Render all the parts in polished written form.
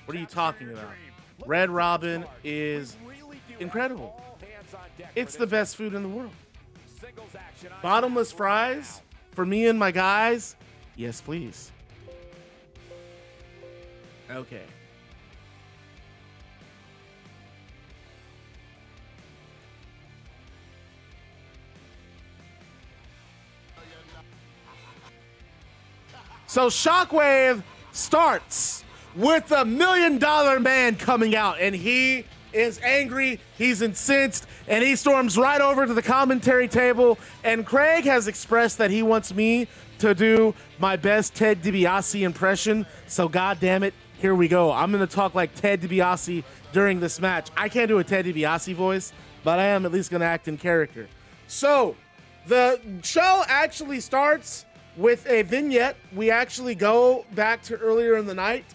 What are you talking about? Red Robin is incredible. It's the best food in the world. Bottomless fries for me and my guys? Yes, please. Okay. So Shockwave starts with a $1 million man coming out, and he is angry, he's incensed, and he storms right over to the commentary table, and Craig has expressed that he wants me to do my best Ted DiBiase impression, so god damn it, here we go. I'm going to talk like Ted DiBiase during this match. I can't do a Ted DiBiase voice, but I am at least going to act in character. So, the show actually starts with a vignette. We actually go back to earlier in the night.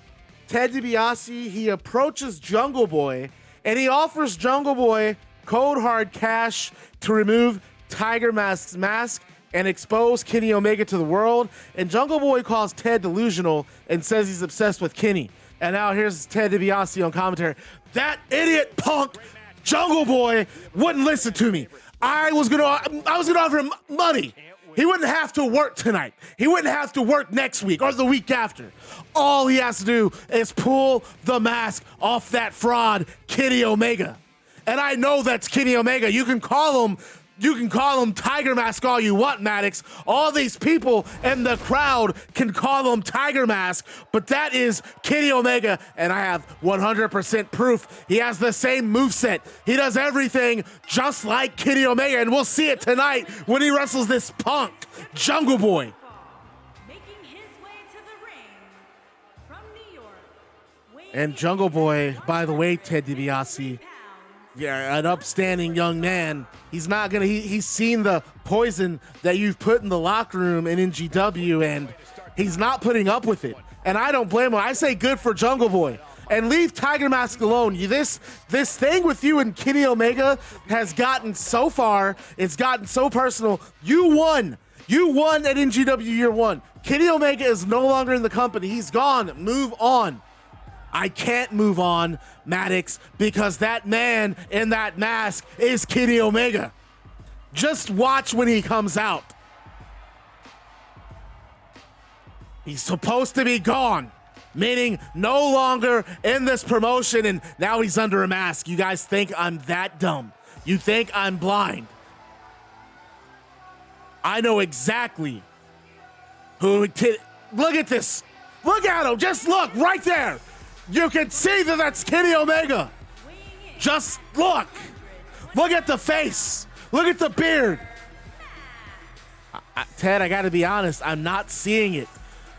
Ted DiBiase, he approaches Jungle Boy, and he offers Jungle Boy cold hard cash to remove Tiger Mask's mask and expose Kenny Omega to the world. And Jungle Boy calls Ted delusional and says he's obsessed with Kenny. And now here's Ted DiBiase on commentary. That idiot punk Jungle Boy wouldn't listen to me. I was gonna offer him money. He wouldn't have to work tonight. He wouldn't have to work next week or the week after. All he has to do is pull the mask off that fraud, Kenny Omega. And I know that's Kenny Omega. You can call him Tiger Mask all you want, Maddox. All these people in the crowd can call him Tiger Mask, but that is Kenny Omega, and I have 100% proof. He has the same moveset. He does everything just like Kenny Omega, and we'll see it tonight when he wrestles this punk, Jungle Boy. Making his way to the ring from New York. And Jungle Boy, by the way, Ted DiBiase, yeah, an upstanding young man. He's not gonna. He's seen the poison that you've put in the locker room in NGW, and he's not putting up with it. And I don't blame him. I say good for Jungle Boy. And leave Tiger Mask alone. This thing with you and Kenny Omega has gotten so far. It's gotten so personal. You won. You won at NGW Year 1. Kenny Omega is no longer in the company. He's gone. Move on. I can't move on, Maddox, because that man in that mask is Kenny Omega. Just watch when he comes out. He's supposed to be gone, meaning no longer in this promotion, and now he's under a mask. You guys think I'm that dumb? You think I'm blind? I know exactly who. Look at this. Look at him. Just look right there. You can see that that's Kenny Omega. Just look. Look at the face. Look at the beard. Ted, I gotta be honest, I'm not seeing it.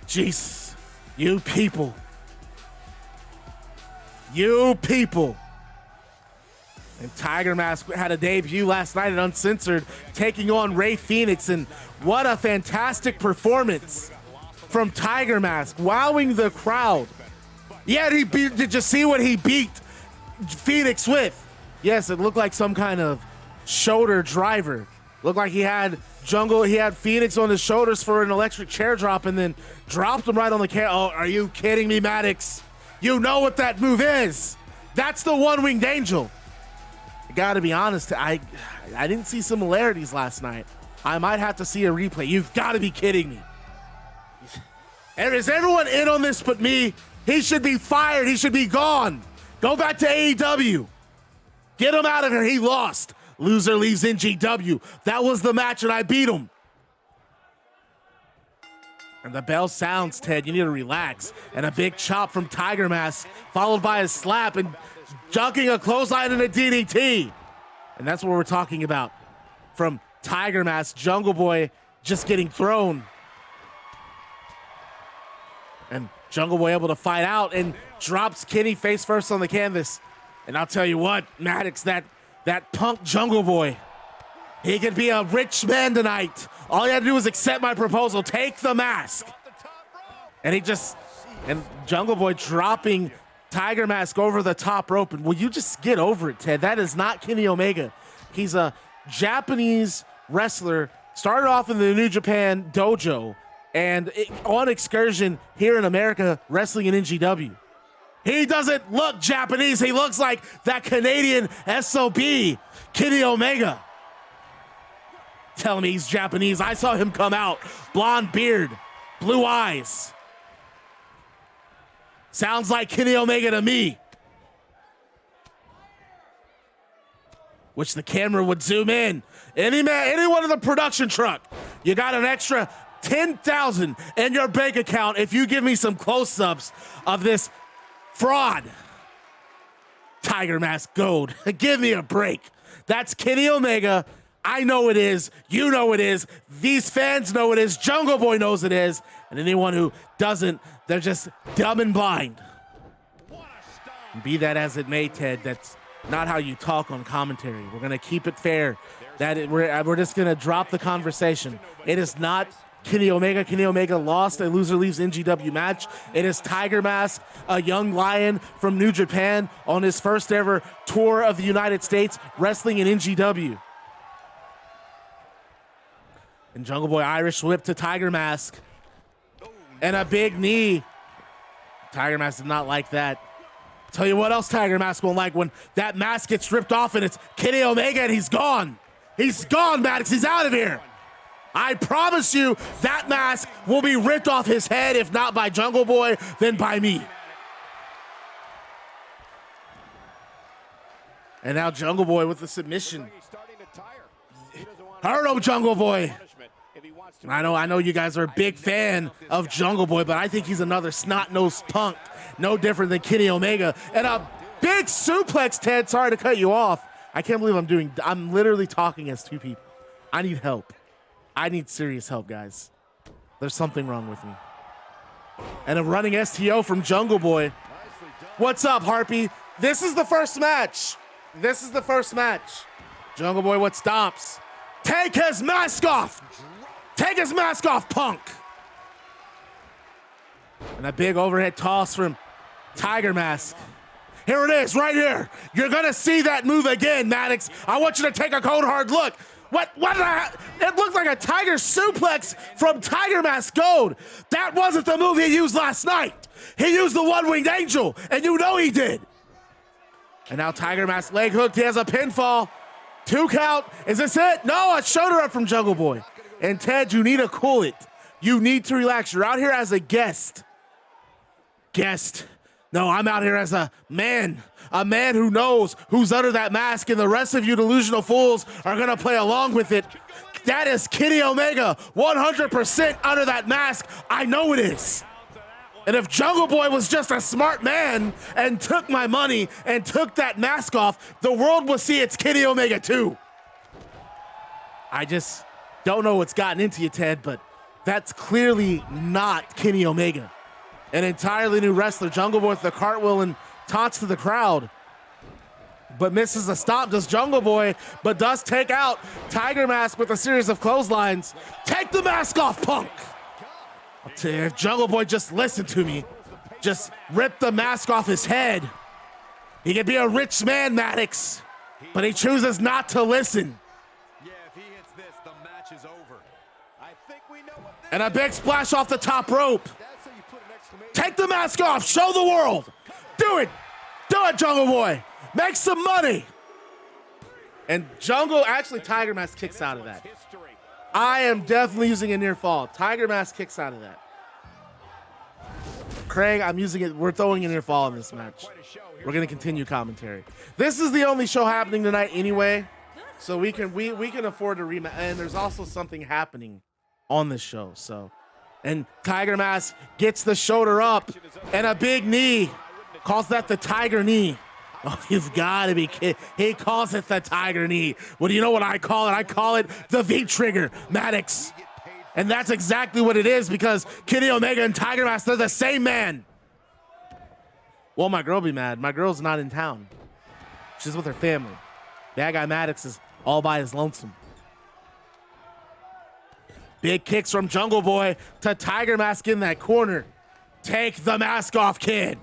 Jesus, you people. You people. And Tiger Mask had a debut last night at Uncensored, taking on Ray Phoenix, and what a fantastic performance from Tiger Mask, wowing the crowd. Yeah, did you see what he beat Phoenix with? Yes, it looked like some kind of shoulder driver. Looked like he had Phoenix on his shoulders for an electric chair drop and then dropped him right on the chair. Oh, are you kidding me, Maddox? You know what that move is. That's the one-winged angel. I gotta be honest, I didn't see similarities last night. I might have to see a replay. You've gotta be kidding me. Is everyone in on this but me? He should be fired. He should be gone. Go back to AEW. Get him out of here. He lost. Loser leaves NGW. That was the match, and I beat him. And the bell sounds, Ted. You need to relax. And a big chop from Tiger Mask, followed by a slap and dunking a clothesline and a DDT. And that's what we're talking about. From Tiger Mask, Jungle Boy just getting thrown. And Jungle Boy able to fight out and drops Kenny face first on the canvas. And I'll tell you what, Maddox, that punk Jungle Boy, he could be a rich man tonight. All you had to do was accept my proposal. Take the mask. And Jungle Boy dropping Tiger Mask over the top rope. And will you just get over it, Ted? That is not Kenny Omega. He's a Japanese wrestler, started off in the New Japan dojo, and on excursion here in America, wrestling in NGW. He doesn't look Japanese. He looks like that Canadian SOB, Kenny Omega. Telling me he's Japanese. I saw him come out. Blonde beard, blue eyes. Sounds like Kenny Omega to me. Wish the camera would zoom in. Anyone in the production truck, you got an extra $10,000 in your bank account if you give me some close-ups of this fraud. Tiger Mask Gold. Give me a break. That's Kenny Omega. I know it is. You know it is. These fans know it is. Jungle Boy knows it is. And anyone who doesn't, they're just dumb and blind. Be that as it may, Ted, that's not how you talk on commentary. We're going to keep it fair. We're just going to drop the conversation. It is not Kenny Omega. Kenny Omega lost a loser leaves NGW match. It is Tiger Mask, a young lion from New Japan on his first ever tour of the United States, wrestling in NGW. And Jungle Boy Irish whip to Tiger Mask. And a big knee. Tiger Mask did not like that. Tell you what else Tiger Mask won't like, when that mask gets ripped off and it's Kenny Omega and he's gone. He's gone, Maddox. He's out of here. I promise you that mask will be ripped off his head, if not by Jungle Boy, then by me. And now Jungle Boy with the submission. Hurt him, Jungle Boy. I know you guys are a big fan of Jungle Boy, but I think he's another snot-nosed punk. No different than Kenny Omega. And a big suplex, Ted. Sorry to cut you off. I can't believe I'm literally talking as two people. I need help. I need serious help, guys. There's something wrong with me. And a running STO from Jungle Boy. What's up, Harpy? This is the first match. This is the first match. Jungle Boy, what stops? Take his mask off. Take his mask off, punk. And a big overhead toss from Tiger Mask. Here it is, right here. You're gonna see that move again, Maddox. I want you to take a cold hard look. What it looked like a tiger suplex from Tiger Mask Gold. That wasn't the move he used last night. He used the one-winged angel, and you know he did. And now Tiger Mask leg hooked. He has a pinfall. 2 count. Is this it? No, a shoulder up from Jungle Boy. And Ted, you need to cool it. You need to relax. You're out here as a guest. No, I'm out here as a man who knows who's under that mask, and the rest of you delusional fools are gonna play along with it. That is Kenny Omega, 100% under that mask. I know it is. And if Jungle Boy was just a smart man and took my money and took that mask off, the world will see it's Kenny Omega too. I just don't know what's gotten into you, Ted, but that's clearly not Kenny Omega. An entirely new wrestler. Jungle Boy with the cartwheel and taunts to the crowd, but misses a stop. Does Jungle Boy, but does take out Tiger Mask with a series of clotheslines. Take the mask off, punk. I'll tell you, if Jungle Boy just listened to me, just rip the mask off his head, he could be a rich man, Maddox, but he chooses not to listen. Yeah, if he hits this, the match is over. I think we know what this And a big splash off the top rope. Take the mask off. Show the world. Do it. Do it, Jungle Boy. Make some money. And actually, Tiger Mask kicks out of that. I am definitely using a near fall. Tiger Mask kicks out of that. Craig, I'm using it. We're throwing a near fall in this match. We're going to continue commentary. This is the only show happening tonight anyway, so we can afford to rematch. And there's also something happening on this show, so. And Tiger Mask gets the shoulder up and a big knee. Calls that the tiger knee. Oh, you've got to be kidding. He calls it the tiger knee. Well, do you know what I call it? I call it the V-trigger, Maddox. And that's exactly what it is, because Kenny Omega and Tiger Mask, they're the same man. Well, my girl be mad. My girl's not in town. She's with her family. That guy Maddox is all by his lonesome. Big kicks from Jungle Boy to Tiger Mask in that corner. Take the mask off, kid.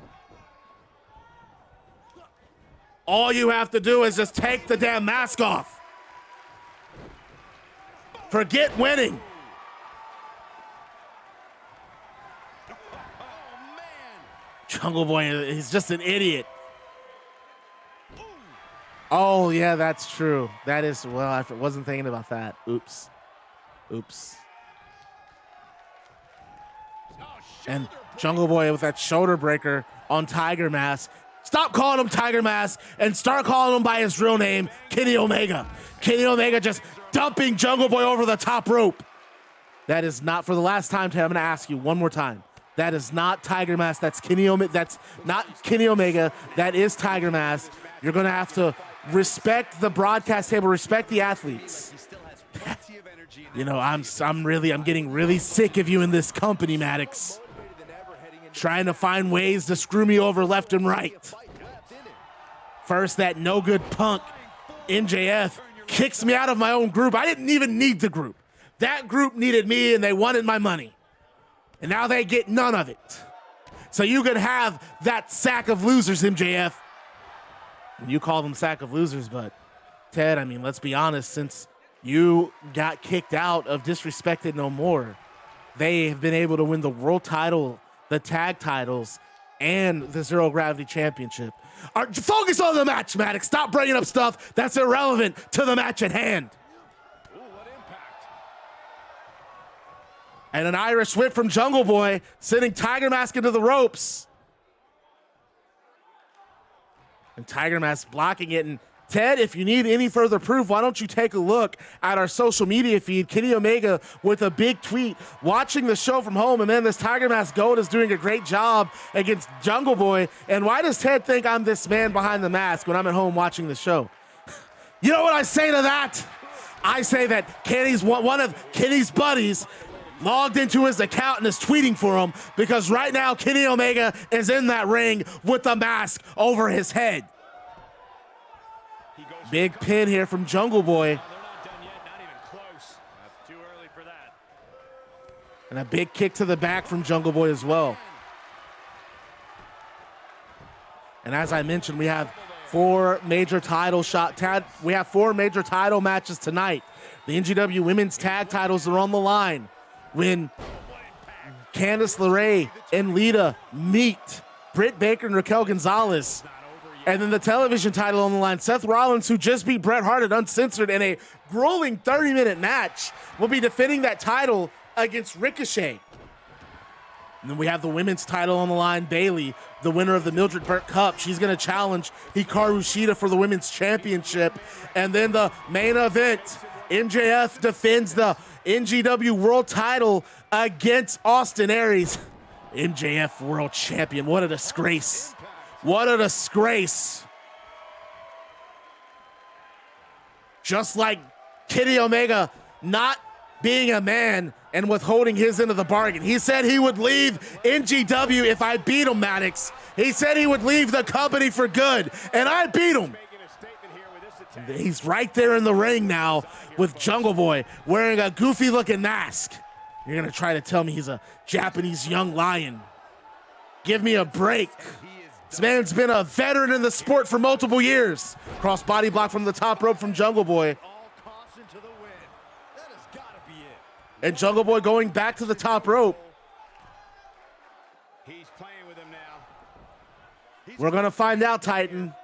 All you have to do is just take the damn mask off. Forget winning. Jungle Boy, he's just an idiot. Oh, yeah, that's true. That is, well, I wasn't thinking about that. Oops. And Jungle Boy with that shoulder breaker on Tiger Mask. Stop calling him Tiger Mask and start calling him by his real name, Kenny Omega. Kenny Omega just dumping Jungle Boy over the top rope. That is not, for the last time, Ted, I'm going to ask you one more time. That is not Tiger Mask. That's Kenny Omega. That's not Kenny Omega. That is Tiger Mask. You're going to have to respect the broadcast table, respect the athletes. You know, I'm getting really sick of you in this company, Maddox. Trying to find ways to screw me over left and right. First, that no good punk, MJF, kicks me out of my own group. I didn't even need the group. That group needed me and they wanted my money. And now they get none of it. So you could have that sack of losers, MJF. And you call them sack of losers, but Ted, I mean, let's be honest, since you got kicked out of Disrespected No More, they have been able to win the world title, the tag titles, and the Zero Gravity Championship. Focus on the match, Maddox. Stop bringing up stuff that's irrelevant to the match at hand. Ooh, what impact. And an Irish whip from Jungle Boy, sending Tiger Mask into the ropes. And Tiger Mask blocking it. And Ted, if you need any further proof, why don't you take a look at our social media feed? Kenny Omega with a big tweet, watching the show from home, and man, this Tiger Mask Gold is doing a great job against Jungle Boy. And why does Ted think I'm this man behind the mask when I'm at home watching the show? You know what I say to that? I say that Kenny's one of Kenny's buddies logged into his account and is tweeting for him because right now Kenny Omega is in that ring with the mask over his head. Big pin here from Jungle Boy. They're not done yet, not even close. That's too early for that. And a big kick to the back from Jungle Boy as well. And as I mentioned, we have four major title matches tonight. The NGW Women's Tag Titles are on the line when Candice LeRae and Lita meet Britt Baker and Raquel Gonzalez. And then the television title on the line. Seth Rollins, who just beat Bret Hart at Uncensored in a grueling 30-minute match, will be defending that title against Ricochet. And then we have the women's title on the line. Bayley, the winner of the Mildred Burke Cup. She's going to challenge Hikaru Shida for the women's championship. And then the main event, MJF defends the NGW World title against Austin Aries. MJF World Champion. What a disgrace. What a disgrace. Just like Kenny Omega not being a man and withholding his end of the bargain. He said he would leave NGW if I beat him, Maddox. He said he would leave the company for good, and I beat him. He's right there in the ring now with Jungle Boy wearing a goofy-looking mask. You're going to try to tell me he's a Japanese young lion. Give me a break. This man's been a veteran in the sport for multiple years. Cross body block from the top rope from Jungle Boy. And Jungle Boy going back to the top rope. He's playing with him now. We're going to find out, Titan.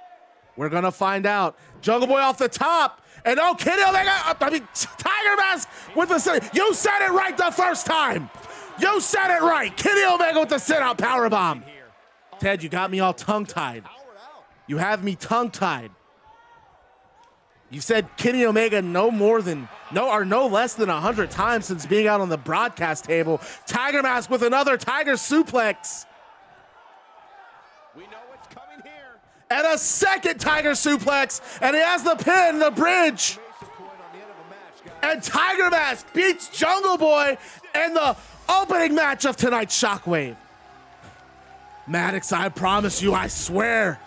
We're going to find out. Jungle Boy off the top. And oh, Kenny Omega, Tiger Mask with the, you said it right the first time. You said it right. Kenny Omega with the sit-out powerbomb. Ted, you got me all tongue-tied. You have me tongue-tied. You said Kenny Omega no less than 100 times since being out on the broadcast table. Tiger Mask with another Tiger suplex. We know what's coming here. And a second Tiger suplex. And he has the pin, the bridge. And Tiger Mask beats Jungle Boy in the opening match of tonight's Shockwave. Maddox, I promise you, I swear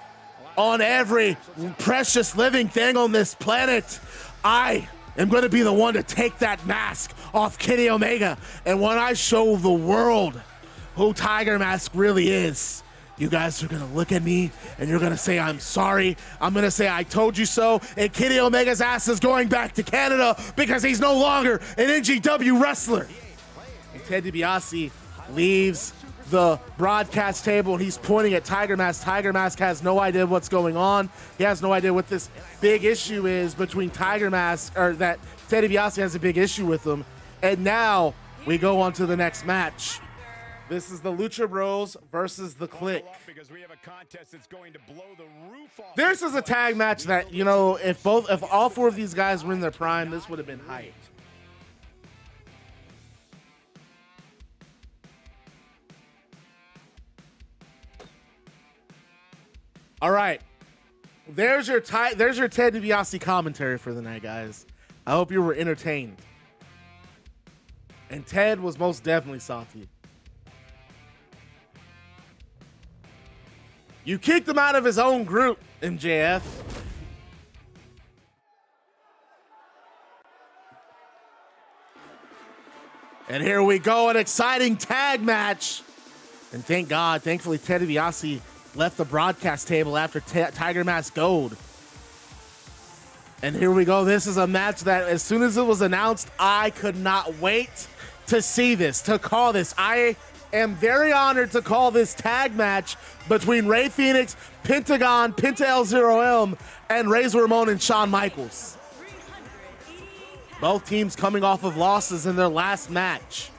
on every precious living thing on this planet, I am going to be the one to take that mask off Kenny Omega. And when I show the world who Tiger Mask really is, you guys are going to look at me and you're going to say, I'm sorry. I'm going to say, I told you so. And Kenny Omega's ass is going back to Canada because he's no longer an NGW wrestler. And Ted DiBiase leaves the broadcast table and he's pointing at Tiger Mask. Tiger Mask has no idea what's going on. He has no idea what this big issue is between Tiger Mask, or that Ted DiBiase has a big issue with him. And now we go on to the next match. This is the Lucha Bros versus the KLIQ. This is a tag match that, you know, if all four of these guys were in their prime, this would have been hyped. All right, there's your Ted DiBiase commentary for the night, guys. I hope you were entertained. And Ted was most definitely salty. You kicked him out of his own group, MJF. And here we go, an exciting tag match. And thank God, thankfully, Ted DiBiase left the broadcast table after Tiger Mask Gold. And here we go. This is a match that as soon as it was announced, I could not wait to see this, to call this. I am very honored to call this tag match between Rey Fenix, Pentagon, Penta L0M, and Razor Ramon and Shawn Michaels. Both teams coming off of losses in their last match.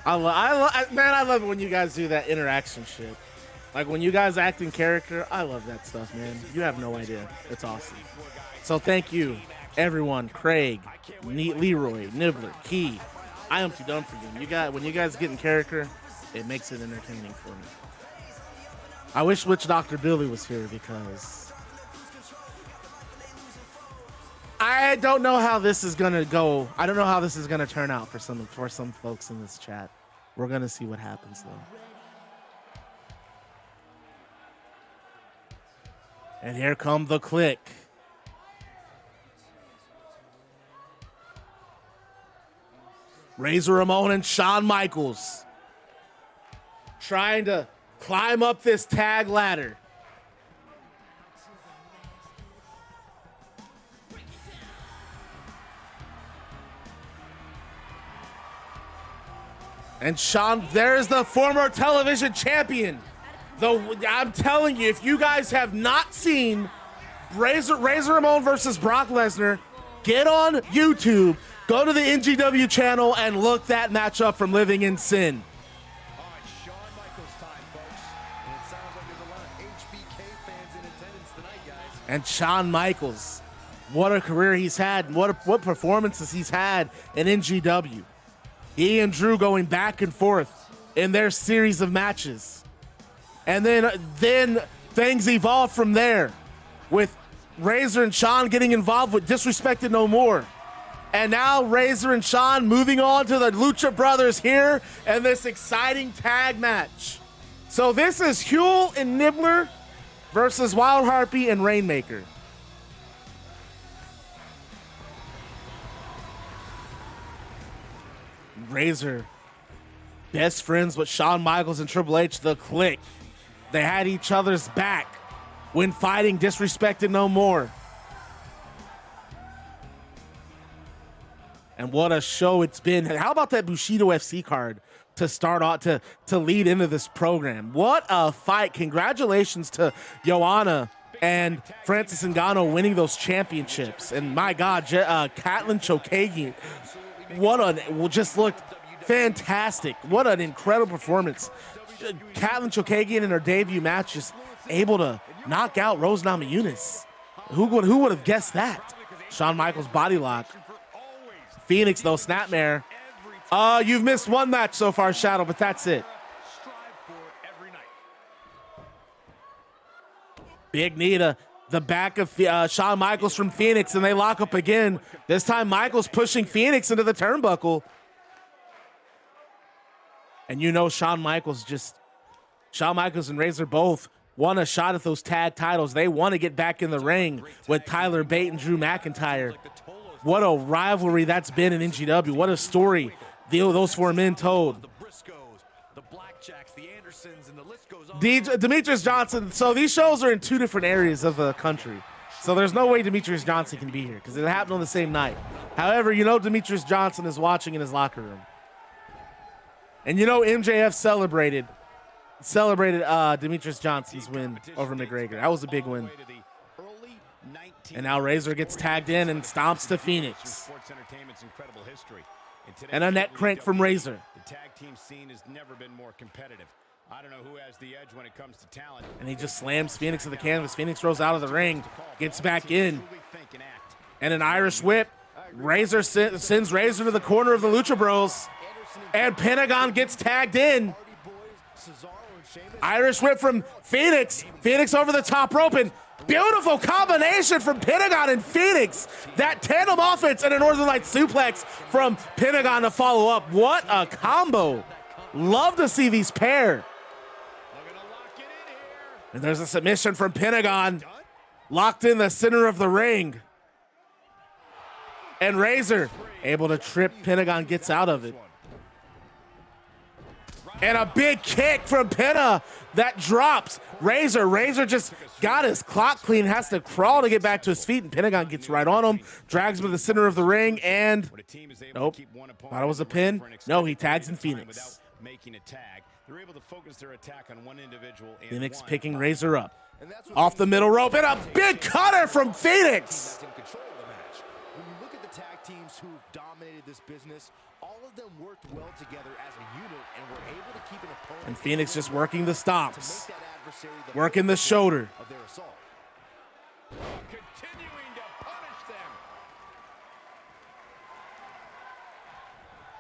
I love it when you guys do that interaction shit. Like when you guys act in character, I love that stuff, man. You have no idea. It's awesome. So thank you, everyone. Craig, Leroy, Nibbler, Key. I am too dumb for you. When you guys get in character, it makes it entertaining for me. I wish Witch Dr. Billy was here because I don't know how this is gonna go. I don't know how this is gonna turn out for some folks in this chat. We're gonna see what happens though. And here come the KLIQ. Razor Ramon and Shawn Michaels trying to climb up this tag ladder. And Shawn, there's the former television champion. I'm telling you, if you guys have not seen Razor Ramon versus Brock Lesnar, get on YouTube, go to the NGW channel, and look that match up from Living in Sin. Shawn Michaels time, folks. And it sounds like there's a lot of HBK fans in attendance tonight, guys. And Shawn Michaels, what a career he's had, what performances he's had in NGW. He and Drew going back and forth in their series of matches. And then things evolved from there with Razor and Shawn getting involved with Disrespected No More. And now Razor and Shawn moving on to the Lucha Brothers here and this exciting tag match. So this is Huel and Nibbler versus Wild Harpy and Rainmaker. Razor, best friends with Shawn Michaels and Triple H, the KLIQ. They had each other's back when fighting Disrespected No More. And what a show it's been. How about that Bushido FC card to start off, to lead into this program? What a fight. Congratulations to Joanna and Francis Ngannou winning those championships. And my God, Caitlin Chokagi, just looked fantastic. What an incredible performance. Caitlin Chokagi in her debut match is able to knock out Rose Namajunas. Who would have guessed that? Shawn Michaels body lock. Phoenix, though, snapmare. You've missed one match so far, Shadow, but that's it. Big knee to the back of Shawn Michaels from Phoenix, and they lock up again. This time, Michaels pushing Phoenix into the turnbuckle. And you know Shawn Michaels and Razor both want a shot at those tag titles. They want to get back in the ring with Tyler Bate and Drew McIntyre. What a rivalry that's been in NGW. What a story those four men told. Demetrius Johnson. So these shows are in 2 different areas of the country. So there's no way Demetrius Johnson can be here because it happened on the same night. However, you know Demetrius Johnson is watching in his locker room. And you know MJF celebrated Demetrius Johnson's win over McGregor. That was a big win. And now Razor gets tagged in and stomps to Phoenix. And a net crank from Razor. The tag team scene has never been more competitive. I don't know who has the edge when it comes to talent. And he just slams Phoenix to the canvas. Phoenix rolls out of the ring, gets back in. And an Irish whip. Razor sends Razor to the corner of the Lucha Bros. And Pentagon gets tagged in. Irish whip from Phoenix. Phoenix over the top rope. And beautiful combination from Pentagon and Phoenix. That tandem offense and a Northern Light suplex from Pentagon to follow up. What a combo. Love to see these pair. And there's a submission from Pentagon. Locked in the center of the ring. And Razor able to trip. Pentagon gets out of it. And a big kick from Penta that drops. Razor just got his clock clean, has to crawl to get back to his feet, and Pentagon gets right on him, drags him to the center of the ring, and nope, thought it was a pin. No, he tags in Phoenix. They're able to focus their attack on one individual. Phoenix picking Razor up. Off the middle rope, and a big cutter from Phoenix. When you look at the tag teams who've dominated this business, all of them worked well together as a unit and were able to keep an opponent. And Phoenix just working the stomps, working the shoulder. Of their assault. Continuing to punish them.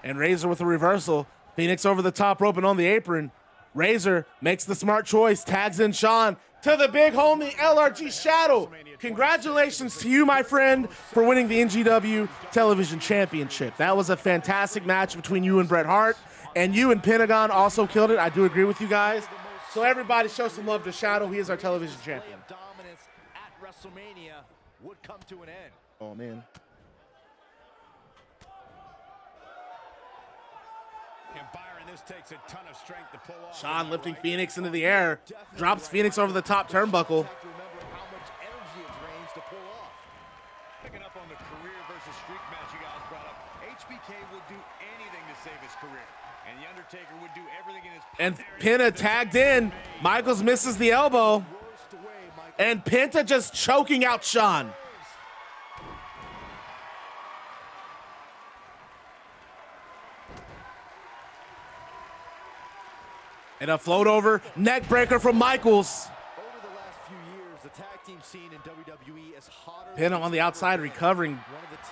And Razor with a reversal. Phoenix over the top rope and on the apron. Razor makes the smart choice, tags in Sean to the big homie LRG Shadow. Congratulations to you, my friend, for winning the NGW Television Championship. That was a fantastic match between you and Bret Hart, and you and Pentagon also killed it. I do agree with you guys. So everybody show some love to Shadow. He is our television champion. Dominance at WrestleMania would come to an end. Oh, man. And Byron, this takes a ton of strength to pull off. Sean lifting Phoenix into the air, drops Phoenix over the top turnbuckle. Picking up on the career versus streak match you guys brought up, HBK would do anything to save his career, and The Undertaker would do everything in his power. And Penta tagged in. Michaels misses the elbow. And Penta just choking out Sean. And a float over neck breaker from Michaels. Over the last few years, the tag team scene in WWE is hotter. Penta on the outside recovering.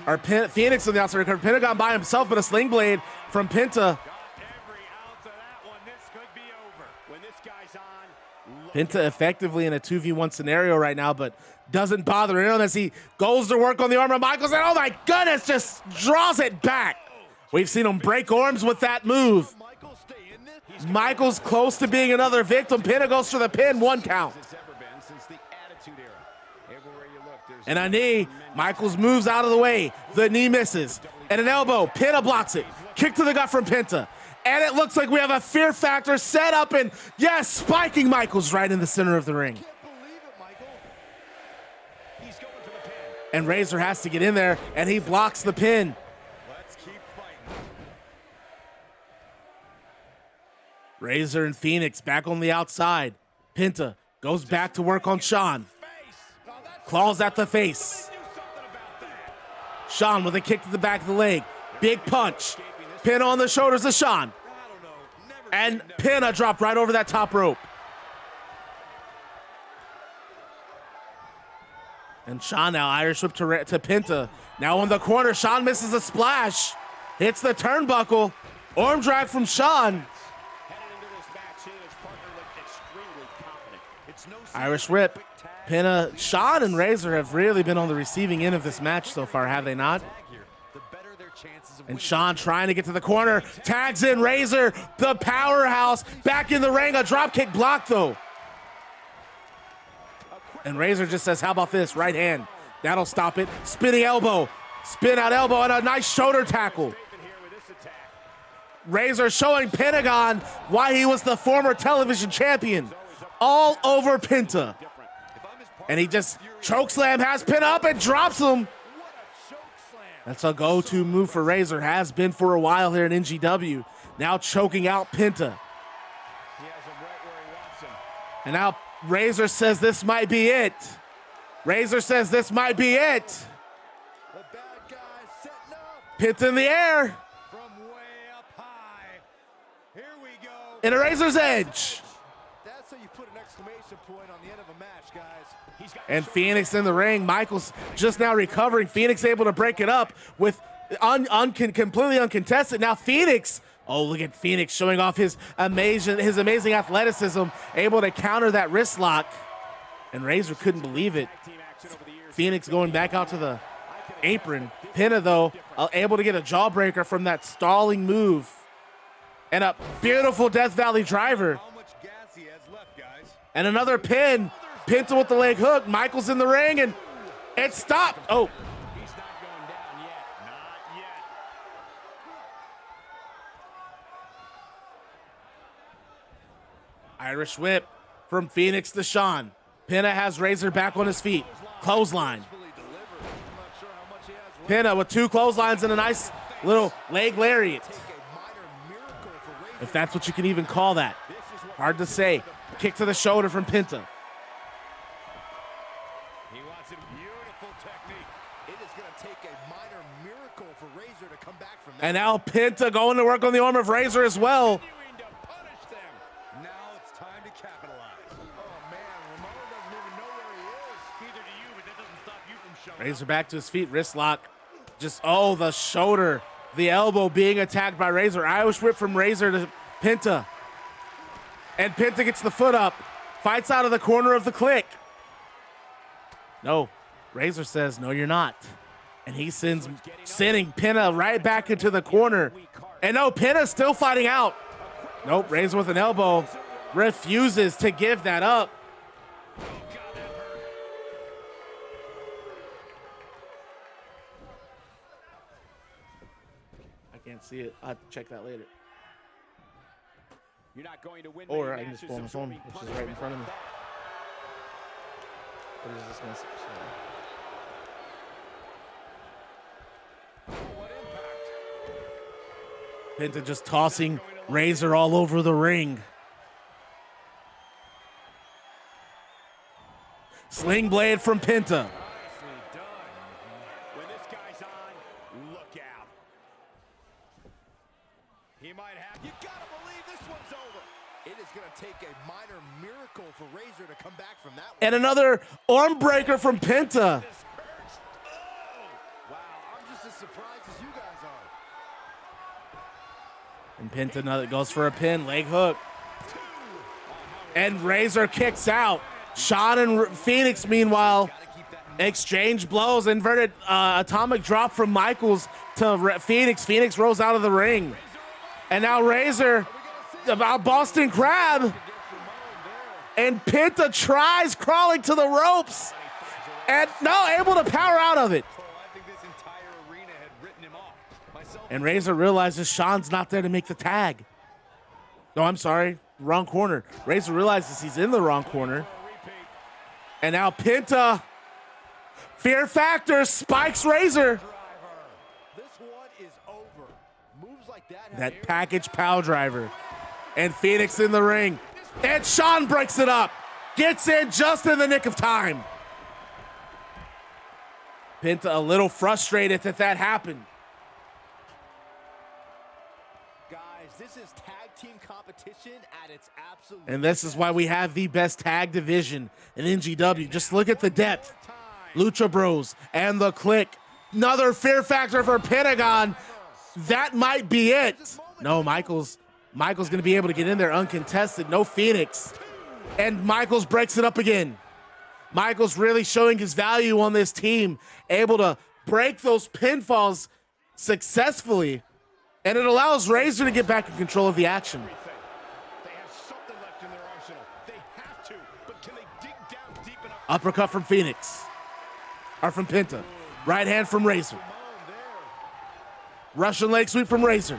Or Phoenix on the outside recovering. Pentagon by himself, but a sling blade from Penta. Every ounce of that one. This could be over. When this guy's on. Penta effectively in a 2v1 scenario right now, but doesn't bother him as he goes to work on the arm of Michaels, and oh my goodness, just draws it back. We've seen him break arms with that move. Michaels close to being another victim. Penta goes for the pin, 1 count. And a knee, Michaels moves out of the way. The knee misses. And an elbow, Penta blocks it. Kick to the gut from Penta. And it looks like we have a Fear Factor set up, and yes, spiking Michaels right in the center of the ring. And Razor has to get in there, and he blocks the pin. Razor and Phoenix back on the outside. Penta goes back to work on Sean. Claws at the face. Sean with a kick to the back of the leg. Big punch. Pin on the shoulders of Sean. And Penta dropped right over that top rope. And Sean now Irish whip to Penta. Now in the corner, Sean misses a splash. Hits the turnbuckle. Arm drag from Sean. Irish whip. Penta, Sean and Razor have really been on the receiving end of this match so far, have they not? And Sean trying to get to the corner. Tags in Razor, the powerhouse. Back in the ring, a dropkick block though. And Razor just says, how about this? Right hand. That'll stop it. Spinning elbow. Spin out elbow and a nice shoulder tackle. Razor showing Pentagon why he was the former television champion. all over Penta. And he just chokeslam, has Penta up and drops him. That's a go-to move for Razor, has been for a while here in NGW. Now choking out Penta. And now Razor says this might be it. Razor says this might be it. Penta in the air. From way up high. Here we go. In a Razor's edge. That's how you put an exclamation point on the end of a match, guys. And Phoenix in the ring. Michaels just now recovering. Phoenix able to break it up with completely uncontested. Now Phoenix, oh, look at Phoenix showing off his amazing athleticism, able to counter that wrist lock. And Razor couldn't believe it. Phoenix going back out to the apron. Penta, though, able to get a jawbreaker from that stalling move. And a beautiful Death Valley driver. How much gas he has left, guys. And another pin. Penta with the leg hook. Michaels in the ring, and it stopped. Oh. He's not going down yet. Not yet. Irish whip from Phoenix to Sean. Penta has Razor back on his feet. Clothesline. Penta with two clotheslines and a nice little leg lariat. If that's what you can even call that. Hard to say. Kick to the shoulder from Penta. He wants a beautiful technique. It is going to take a minor miracle for Razor to come back from that. And now Penta going to work on the arm of Razor as well. Continuing to punish them. Now it's time to capitalize. Oh, man. Ramon doesn't even know where he is. Neither do you, but that doesn't stop you from showing up. Razor back to his feet. Wrist lock. Just, oh, the shoulder. The elbow being attacked by Razor. Irish whip from Razor to Penta. And Penta gets the foot up. Fights out of the corner of the KLIQ. No. Razor says, no, you're not. And he sending Penta right back into the corner. And no, Penta's still fighting out. Nope, Razor with an elbow. Refuses to give that up. I can't see it. I'll have to check that later. You're not going to win Or I can just pull on my phone, which is right in front of me. What is this message? Penta just tossing Razor all over the ring. Sling blade from Penta. When this guy's on, look out. He might have. You gotta believe this one's over. It is gonna take a minor miracle for Razor to come back from that one. And another arm breaker from Penta. This hurts. Oh! Wow, I'm just as surprised as you guys are. And Penta another goes for a pin, leg hook. And Razor kicks out. Sean and Phoenix, meanwhile, exchange blows. Inverted atomic drop from Michaels to Phoenix. Phoenix rolls out of the ring. And now Razor, about Boston Crab. And Penta tries crawling to the ropes. And no, able to power out of it. And Razor realizes Sean's not there to make the tag. No, I'm sorry. Wrong corner. Razor realizes he's in the wrong corner. And now Penta, Fear Factor, spikes Razor. This one is over. Moves like That package power driver. And Phoenix in the ring. And Sean breaks it up. Gets in just in the nick of time. Penta a little frustrated that happened. This is tag team competition at its absolute. And this is why we have the best tag division in NGW. Just look at the depth. Lucha Bros and the KLIQ. Another Fear Factor for Pentagon. That might be it. No, Michaels going to be able to get in there uncontested. No Phoenix. And Michaels breaks it up again. Michaels really showing his value on this team. Able to break those pinfalls successfully. And it allows Razor to get back in control of the action. They have something left in their arsenal. They have to, but can they dig down deep enough? Uppercut from Phoenix. Or from Penta. Right hand from Razor. Russian leg sweep from Razor.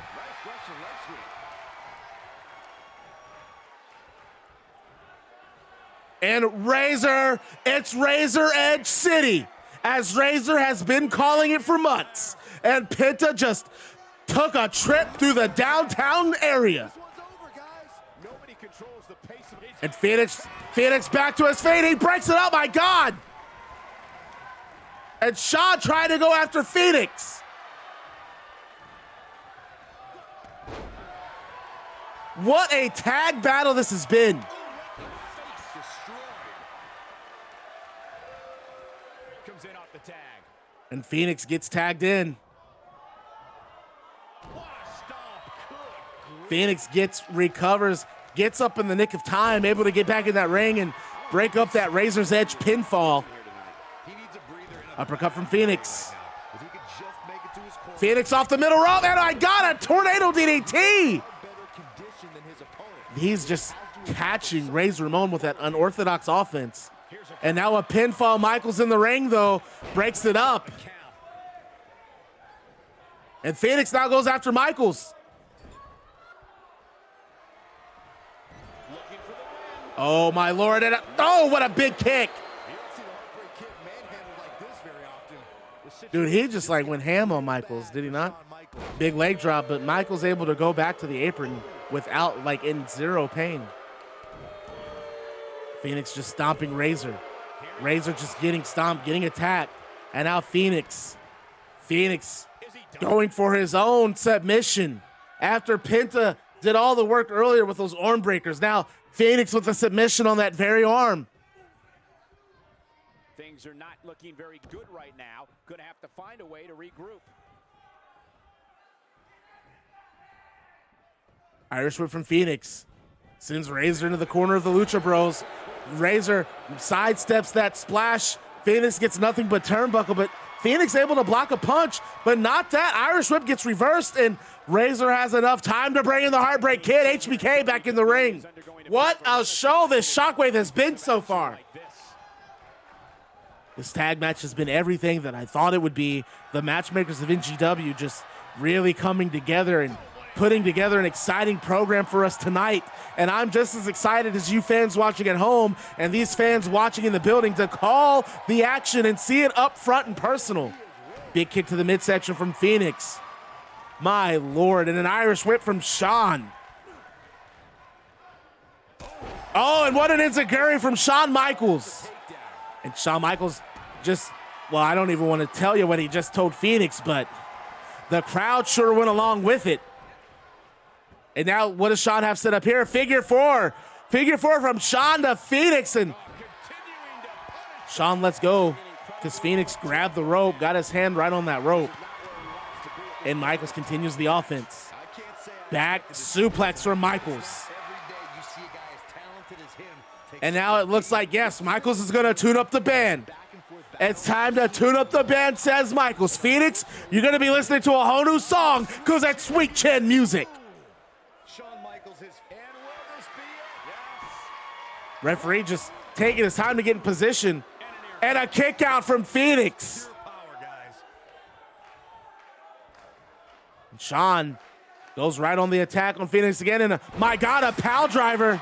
And Razor, it's Razor Edge City, as Razor has been calling it for months. And Penta just took a trip through the downtown area. And Phoenix back to his feet. He breaks it up, my God. And Shawn trying to go after Phoenix. What a tag battle this has been. Comes in off the tag. And Phoenix gets tagged in. Phoenix recovers, gets up in the nick of time, able to get back in that ring and break up that Razor's Edge pinfall. Uppercut from Phoenix. Phoenix off the middle rope, and I got a tornado DDT. He's just catching Razor Ramon with that unorthodox offense. And now a pinfall. Michaels in the ring, though, breaks it up. And Phoenix now goes after Michaels. Oh, my Lord. And oh, what a big kick. Dude, he just like went ham on Michaels, did he not? Big leg drop, but Michaels able to go back to the apron without, like, in zero pain. Phoenix just stomping Razor. Razor just getting stomped, getting attacked. And now Phoenix going for his own submission. After Penta did all the work earlier with those arm breakers, now Phoenix with a submission on that very arm. Things are not looking very good right now. Gonna have to find a way to regroup. Irish whip from Phoenix. Sends Razor into the corner of the Lucha Bros. Razor sidesteps that splash. Phoenix gets nothing but turnbuckle, but Phoenix able to block a punch, but not that. Irish whip gets reversed, and Razor has enough time to bring in the Heartbreak Kid, HBK, back in the ring. What a show this Shockwave has been so far. This tag match has been everything that I thought it would be. The matchmakers of NGW just really coming together and putting together an exciting program for us tonight. And I'm just as excited as you fans watching at home and these fans watching in the building to call the action and see it up front and personal. Big kick to the midsection from Phoenix. My Lord, and an Irish whip from Shawn. Oh, and what an enziguri from Shawn Michaels. And Shawn Michaels just, well, I don't even want to tell you what he just told Phoenix, but the crowd sure went along with it. And now what does Shawn have set up here? Figure four. Figure four from Shawn to Phoenix. And Shawn lets go because Phoenix grabbed the rope, got his hand right on that rope. And Michaels continues the offense. Back suplex from Michaels. And now it looks like, yes, Michaels is going to tune up the band. It's time to tune up the band, says Michaels. Phoenix, you're going to be listening to a whole new song because that's sweet chin music. Referee just taking his time to get in position. And a kick out from Phoenix. And Shawn goes right on the attack on Phoenix again. And my God, a pile driver.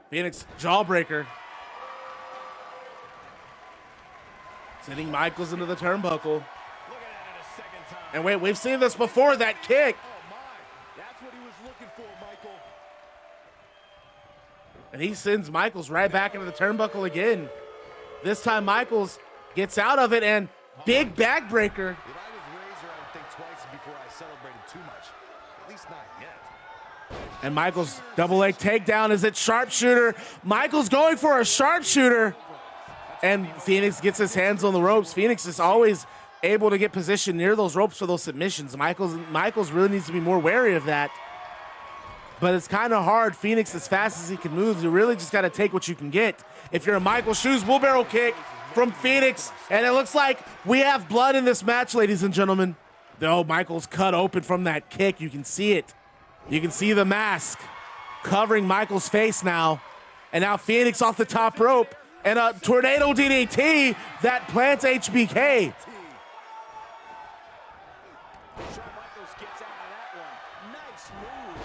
Phoenix jawbreaker. Sending Michaels into the turnbuckle. And wait, we've seen this before, that kick. That's what he was looking for, Michael. And he sends Michaels right back into the turnbuckle again. This time Michaels gets out of it and big backbreaker. If I was Razor, I would think twice before I celebrated too much. At least not yet. And Michaels double leg takedown. Is it sharpshooter? Michaels going for a sharpshooter. And Phoenix gets his hands on the ropes. Phoenix is always able to get positioned near those ropes for those submissions. Michaels really needs to be more wary of that. But it's kind of hard. Phoenix, as fast as he can move, you really just got to take what you can get. If you're a Michaels shoes, wheelbarrow kick from Phoenix. And it looks like we have blood in this match, ladies and gentlemen. Oh, Michaels cut open from that kick. You can see it. You can see the mask covering Michaels' face now. And now Phoenix off the top rope. And a tornado DDT that plants HBK.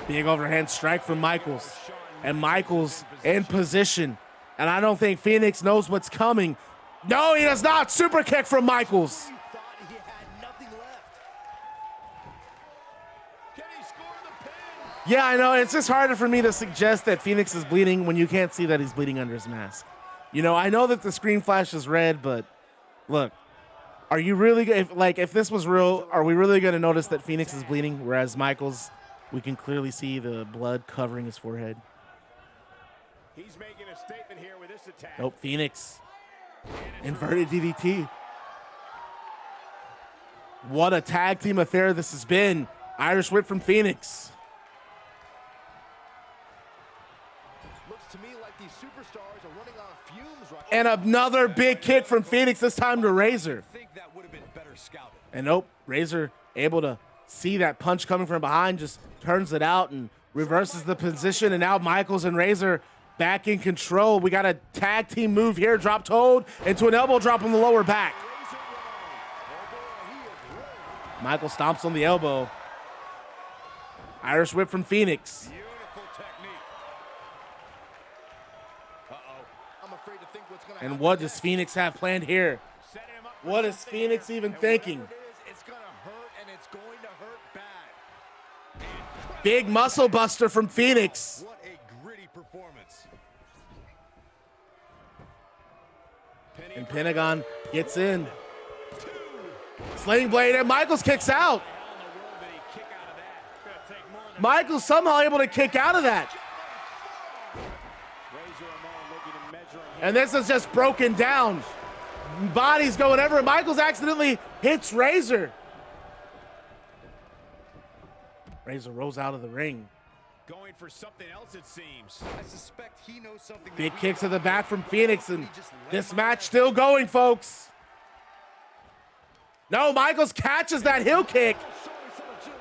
Big overhand strike from Michaels. And Michaels in position. And I don't think Phoenix knows what's coming. No, he does not. Super kick from Michaels. Yeah, I know. It's just harder for me to suggest that Phoenix is bleeding when you can't see that he's bleeding under his mask. You know, I know that the screen flash is red, but look, are you really, if this was real, are we really going to notice that Phoenix is bleeding, whereas Michaels, we can clearly see the blood covering his forehead? He's making a statement here with this attack. Nope, Phoenix. Inverted DDT. What a tag team affair this has been. Irish whip from Phoenix. Looks to me like these superstars are running on fumes right And another big kick from Phoenix, this time to Razor. I think that would have been better scouted. And nope, Razor able to see that punch coming from behind, just turns it out and reverses the position. And now Michaels and Razor back in control. We got a tag team move here. Drop toe into an elbow drop on the lower back. Michael stomps on the elbow. Irish whip from Phoenix. Beautiful technique. I'm afraid to think what's gonna And happen what does next. Phoenix have planned here? Setting him up for What is something Phoenix here. even And thinking? whatever it is, it's gonna hurt, and it's going to hurt bad. Big muscle buster from Phoenix. What a gritty performance. And Pentagon gets in. Sling blade, and Michaels kicks out. Michaels somehow able to kick out of that. And this is just broken down. Body's going everywhere. Michaels accidentally hits Razor. Razor rolls out of the ring. Going for something else, it seems. I suspect he knows something. Big kick to the back from Phoenix, and this match still going, folks. No, Michaels catches that heel kick.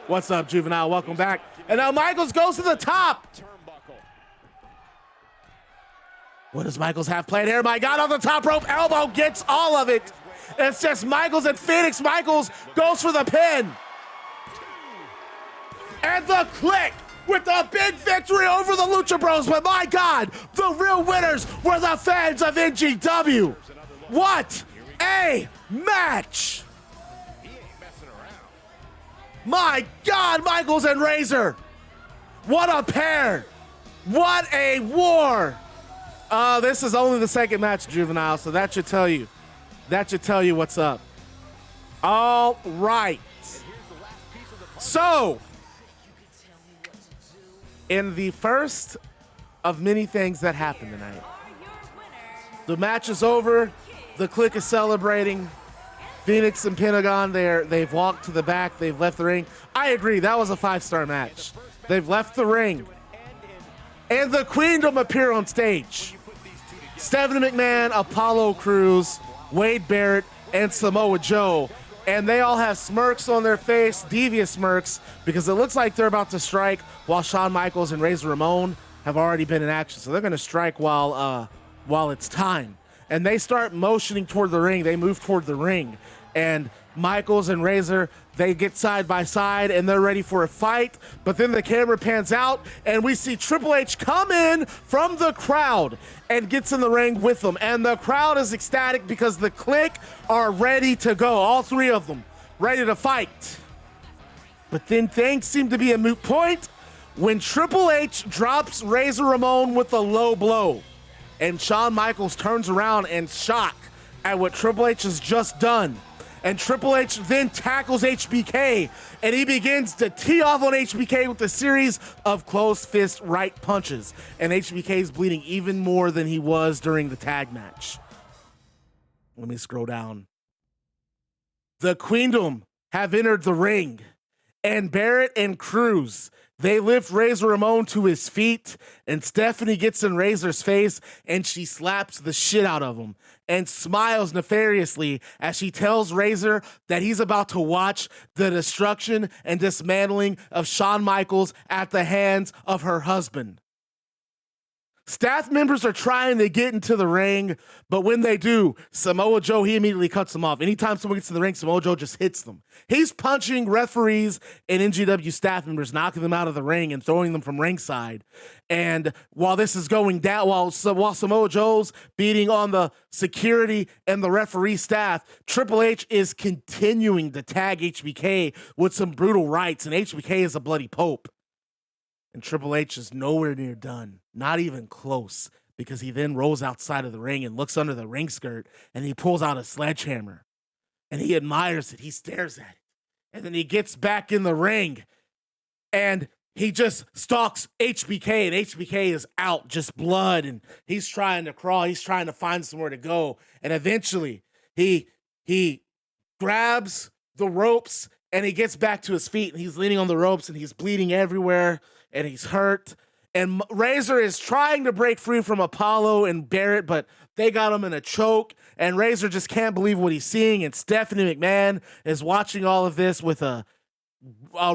What's up, Juvenile? Welcome back. And now Michaels goes to the top. What does Michaels have planned here? My God, on the top rope, elbow gets all of it. It's just Michaels and Phoenix. Michaels goes for the pin. And the KLIQ with a big victory over the Lucha Bros. But my God, the real winners were the fans of NGW. What a match. My God, Michaels and Razor. What a pair. What a war. This is only the second match, Juvenile, so that should tell you. That should tell you what's up. All right. So, in the first of many things that happened tonight, the match is over. The KLIQ is celebrating. Phoenix and Pentagon, they've walked to the back. They've left the ring. I agree. That was a 5-star match. They've left the ring. And the Queendom appear on stage. Stephanie McMahon, Apollo Crews, Wade Barrett, and Samoa Joe. And they all have smirks on their face, devious smirks, because it looks like they're about to strike while Shawn Michaels and Razor Ramon have already been in action. So they're going to strike while it's time. And they start motioning toward the ring. They move toward the ring. And Michaels and Razor, they get side by side and they're ready for a fight. But then the camera pans out and we see Triple H come in from the crowd and gets in the ring with them. And the crowd is ecstatic because the KLIQ are ready to go. All three of them ready to fight. But then things seem to be a moot point when Triple H drops Razor Ramon with a low blow. And Shawn Michaels turns around in shock at what Triple H has just done. And Triple H then tackles HBK, and he begins to tee off on HBK with a series of closed fist right punches. And HBK is bleeding even more than he was during the tag match. Let me scroll down. The Queendom have entered the ring, and Barrett and Crews, they lift Razor Ramon to his feet, and Stephanie gets in Razor's face, and she slaps the shit out of him and smiles nefariously as she tells Razor that he's about to watch the destruction and dismantling of Shawn Michaels at the hands of her husband. Staff members are trying to get into the ring, but when they do, Samoa Joe, he immediately cuts them off. Anytime someone gets in the ring, Samoa Joe just hits them. He's punching referees and NGW staff members, knocking them out of the ring and throwing them from ringside. And while this is going down, while Samoa Joe's beating on the security and the referee staff, Triple H is continuing to tag HBK with some brutal rights, and HBK is a bloody pope. And Triple H is nowhere near done, not even close, because he then rolls outside of the ring and looks under the ring skirt, and he pulls out a sledgehammer, and he admires it. He stares at it, and then he gets back in the ring, and he just stalks HBK, and HBK is out, just blood, and he's trying to crawl. He's trying to find somewhere to go, and eventually he grabs the ropes, and he gets back to his feet, and he's leaning on the ropes, and he's bleeding everywhere, and he's hurt. And Razor is trying to break free from Apollo and Barrett, but they got him in a choke, and Razor just can't believe what he's seeing. And Stephanie McMahon is watching all of this with a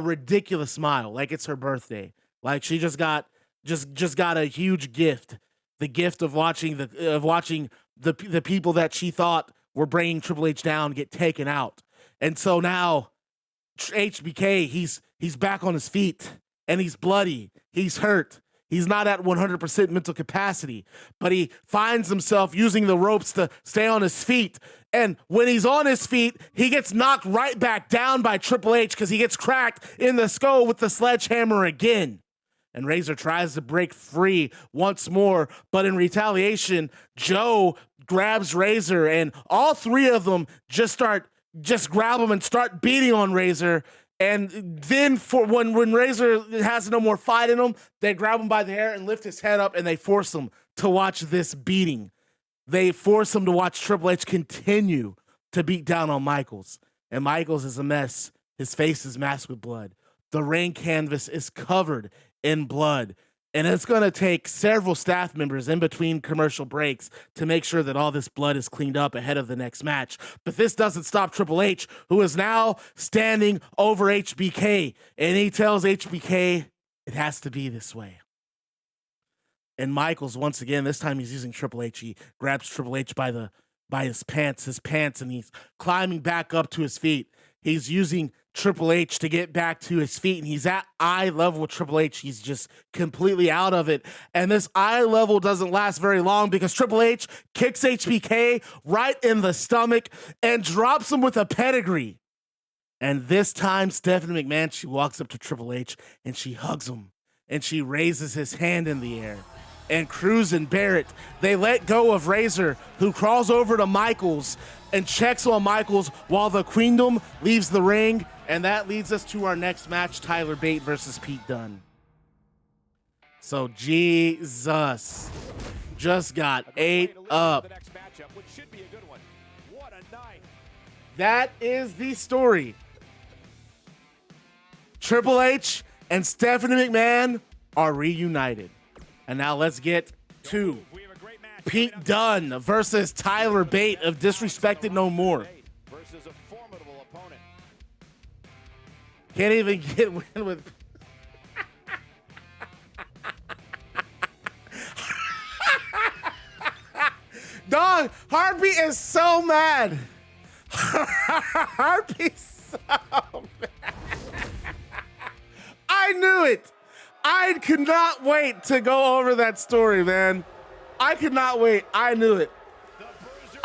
ridiculous smile, like it's her birthday. Like she just got a huge gift, the gift of watching the people that she thought were bringing Triple H down get taken out. And so now HBK, he's back on his feet, and he's bloody. He's hurt. He's not at 100% mental capacity, but he finds himself using the ropes to stay on his feet. And when he's on his feet, he gets knocked right back down by Triple H because he gets cracked in the skull with the sledgehammer again. And Razor tries to break free once more, but in retaliation, Joe grabs Razor, and all three of them just grab him and start beating on Razor. And then for when Razor has no more fight in him, they grab him by the hair and lift his head up, and they force him to watch this beating. They force him to watch Triple H continue to beat down on Michaels. And Michaels is a mess. His face is masked with blood. The ring canvas is covered in blood. And it's going to take several staff members in between commercial breaks to make sure that all this blood is cleaned up ahead of the next match. But this doesn't stop Triple H, who is now standing over HBK. And he tells HBK, it has to be this way. And Michaels, once again, this time he's using Triple H. He grabs Triple H by his pants, and he's climbing back up to his feet. He's using Triple H to get back to his feet, and he's at eye level with Triple H. He's just completely out of it. And this eye level doesn't last very long because Triple H kicks HBK right in the stomach and drops him with a pedigree. And this time, Stephanie McMahon, she walks up to Triple H and she hugs him, and she raises his hand in the air. And Cruz and Barrett, they let go of Razor, who crawls over to Michaels and checks on Michaels while the Queendom leaves the ring. And that leads us to our next match, Tyler Bate versus Pete Dunne. So Jesus just got ate up. That is the story. Triple H and Stephanie McMahon are reunited. And now let's get to Pete Dunne versus Tyler Bate of Disrespected No More. Versus a formidable opponent. Can't even get win with. Dog, Heartbeat is so mad. Heartbeat's so mad. I knew it. I could not wait to go over that story, man. I could not wait. I knew it.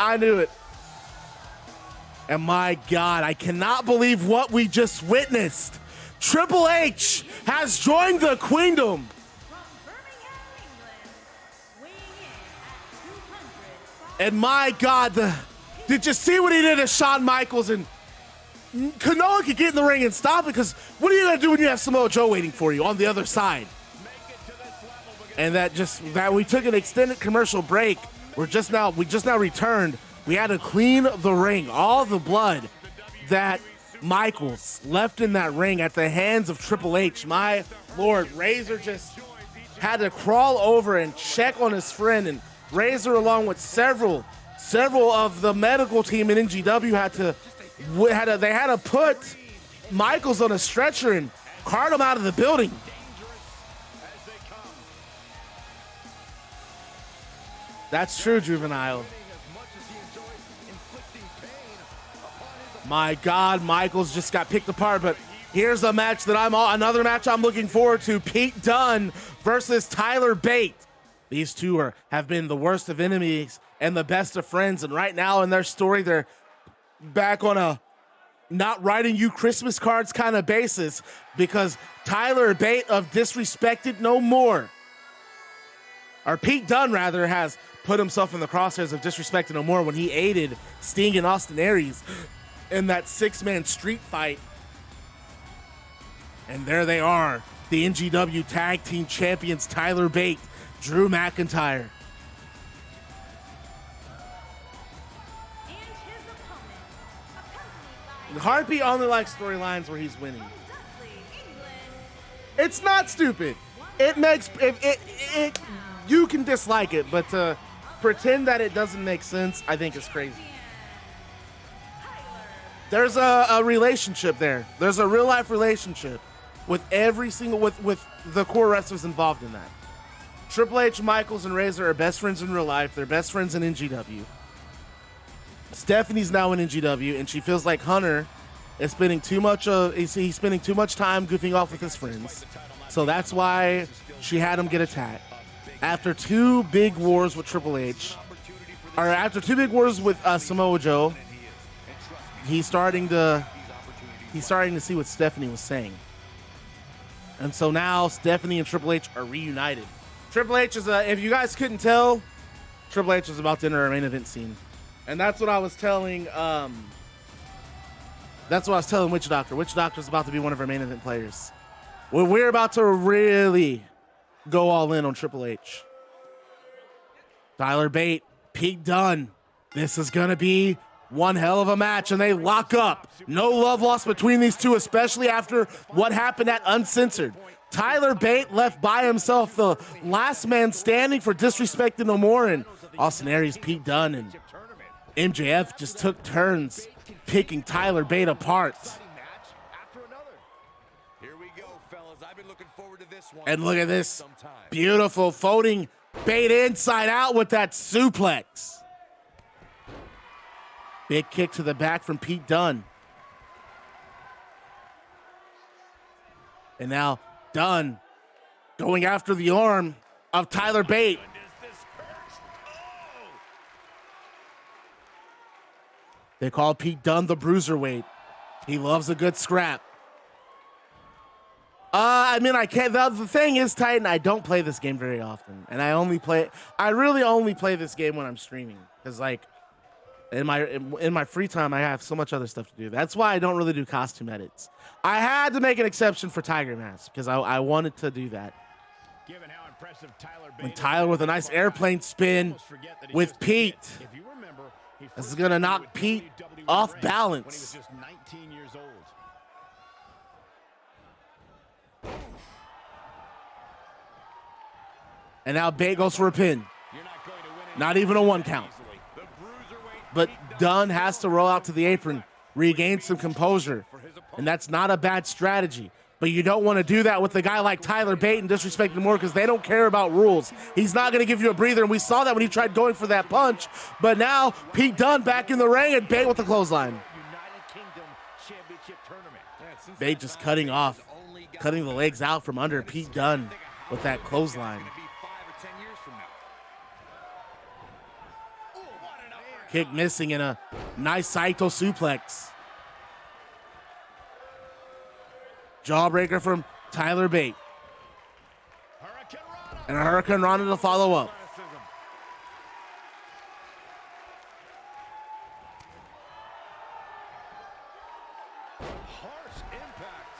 I knew it. And my God, I cannot believe what we just witnessed. Triple H has joined the Queendom. And my God, did you see what he did to Shawn Michaels? And no one could get in the ring and stop it, because what are you going to do when you have Samoa Joe waiting for you on the other side? And that we took an extended commercial break. We just now returned. We had to clean the ring. All the blood that Michaels left in that ring at the hands of Triple H. My Lord, Razor just had to crawl over and check on his friend, and Razor, along with several of the medical team in NGW, had to put Michaels on a stretcher and cart him out of the building. That's true, Juvenile. My God, Michaels just got picked apart, but here's a match that another match I'm looking forward to. Pete Dunne versus Tyler Bate. These two have been the worst of enemies and the best of friends, and right now in their story, they're back on a not writing you Christmas cards kind of basis because Tyler Bate of Disrespected No More, or Pete Dunne rather, has put himself in the crosshairs of Disrespected No More when he aided Sting and Austin Aries in that 6-man street fight. And there they are, the NGW Tag Team Champions Tyler Bate, Drew McIntyre. And his opponent, accompanied by Harpy only likes storylines where he's winning. Dudley, England. It's not stupid. It makes it you can dislike it, but to pretend that it doesn't make sense, I think is crazy. There's a relationship there. There's a real life relationship with every single with the core wrestlers involved in that. Triple H, Michaels, and Razor are best friends in real life. They're best friends in NGW. Stephanie's now in NGW, and she feels like Hunter is spending too much he's spending too much time goofing off with his friends. So that's why she had him get attacked. After two big wars with Triple H, or after two big wars with Samoa Joe, he's starting to see what Stephanie was saying. And so now Stephanie and Triple H are reunited. Triple H is if you guys couldn't tell, Triple H is about to enter our main event scene. And that's what I was telling Witch Doctor. Witch Doctor's about to be one of our main event players. We're about to really go all in on Triple H. Tyler Bate, Pete Dunne. This is gonna be one hell of a match, and they lock up. No love lost between these two, especially after what happened at Uncensored. Tyler Bate left by himself, the last man standing for Disrespected No More, and Austin Aries, Pete Dunne, and MJF just took turns picking Tyler Bate apart. And look at this beautiful folding Bate inside out with that suplex. Big kick to the back from Pete Dunne. And now Dunne going after the arm of Tyler Bate. They call Pete Dunne the bruiserweight. He loves a good scrap. I can't. The thing is, Titan, I don't play this game very often, and I really only play this game when I'm streaming, because like in my free time I have so much other stuff to do. That's why I don't really do costume edits. I had to make an exception for Tiger Mask because I wanted to do that. Given how impressive When Tyler with a nice airplane spin with Pete. This is gonna knock Pete off balance. When he was just 19 years old. And now Bate goes for a pin. Not even a 1 count. But Dunne has to roll out to the apron, regain some composure. And that's not a bad strategy. But you don't want to do that with a guy like Tyler Bate and Disrespected More, because they don't care about rules. He's not going to give you a breather, and we saw that when he tried going for that punch. But now Pete Dunne back in the ring, and Bate with the clothesline. Bate just cutting the legs out from under Pete Dunne with that clothesline. Kick missing and a nice Saito suplex. Jawbreaker from Tyler Bate. And a Hurricane Rana to follow up. Harsh impact.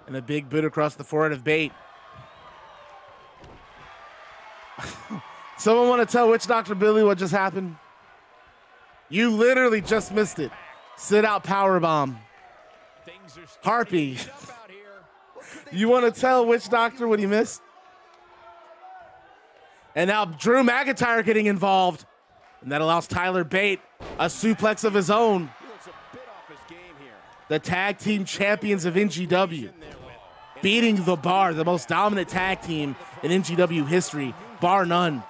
And a big boot across the forehead of Bate. Someone want to tell Witch Dr. Billy what just happened? You literally just missed it. Sit out powerbomb. Harpy. You want to tell Witch Doctor what he missed? And now Drew McIntyre getting involved. And that allows Tyler Bate a suplex of his own. The tag team champions of NGW. beating the Bar, the most dominant tag team in NGW history, bar none.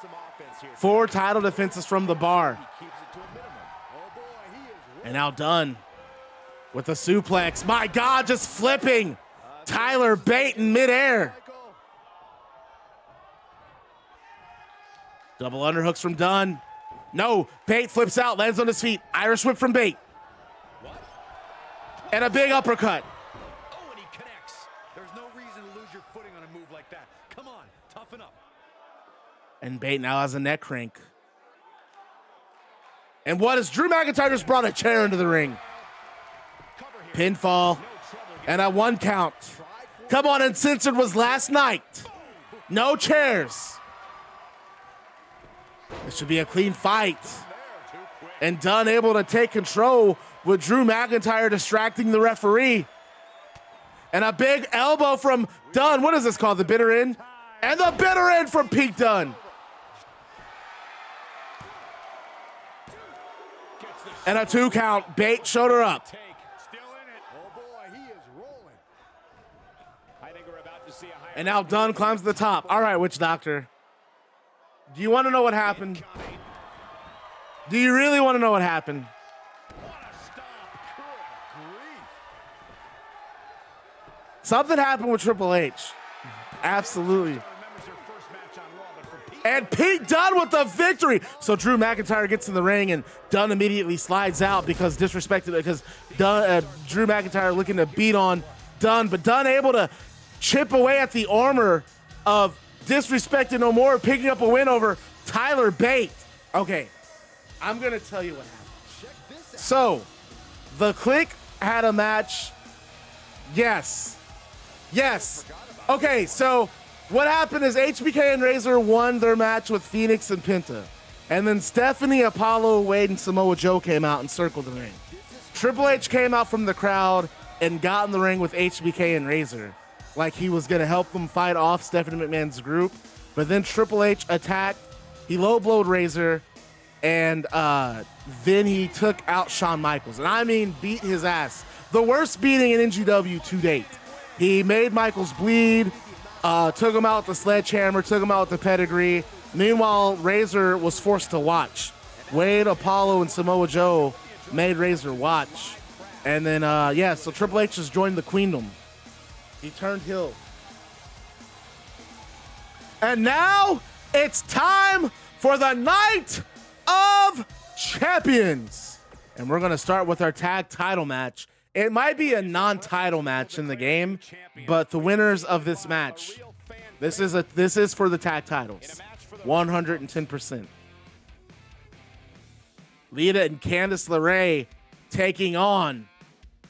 4 title defenses from the Bar. And now Dunne with a suplex. My God, just flipping Tyler Bate in midair. Double underhooks from Dunne. No, Bate flips out, lands on his feet. Irish whip from Bate. And a big uppercut. Oh, and he connects. There's no reason to lose your footing on a move like that. Come on, toughen up. And Bate now has a neck crank. And what is Drew McIntyre just brought a chair into the ring. Pinfall and a 1 count. Come on, Uncensored was last night. No chairs. This should be a clean fight. And Dunne able to take control with Drew McIntyre distracting the referee. And a big elbow from Dunne. What is this called? The bitter end? And the bitter end from Pete Dunne. And a 2 count. Bate showed her up. Still in it. Oh boy, he is rolling. I think we're about to see a higher. And now Dunne climbs to the top. All right, Witch Doctor. Do you want to know what happened? Do you really want to know what happened? What a stop. Good grief. Something happened with Triple H. Absolutely. And Pete Dunne with the victory. So Drew McIntyre gets in the ring and Dunne immediately slides out because disrespected, because Drew McIntyre looking to beat on Dunne, but Dunne able to chip away at the armor of Disrespected No More, picking up a win over Tyler Bate. Okay, I'm gonna tell you what happened. So, the KLIQ had a match. Yes. Okay, so what happened is HBK and Razor won their match with Phoenix and Penta. And then Stephanie, Apollo, Wade, and Samoa Joe came out and circled the ring. Triple H came out from the crowd and got in the ring with HBK and Razor, like he was going to help them fight off Stephanie McMahon's group. But then Triple H attacked. He low-blowed Razor, and then he took out Shawn Michaels. And I mean beat his ass. The worst beating in NGW to date. He made Michaels bleed, took him out with the sledgehammer, took him out with the pedigree. Meanwhile, Razor was forced to watch. Wade, Apollo, and Samoa Joe made Razor watch. And then, so Triple H just joined the Queendom. He turned heel. And now it's time for the Night of Champions. And we're going to start with our tag title match. It might be a non-title match in the game, but the winners of this match, this is for the tag titles. 110%. Lita and Candice LeRae taking on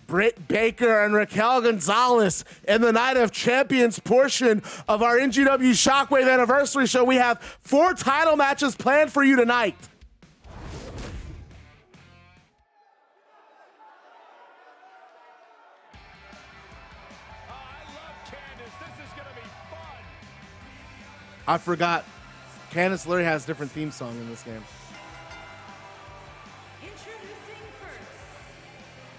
Britt Baker and Raquel Gonzalez in the Night of Champions portion of our NGW Shockwave anniversary show. We have 4 title matches planned for you tonight. I forgot. Candice LeRae has a different theme song in this game. Introducing first,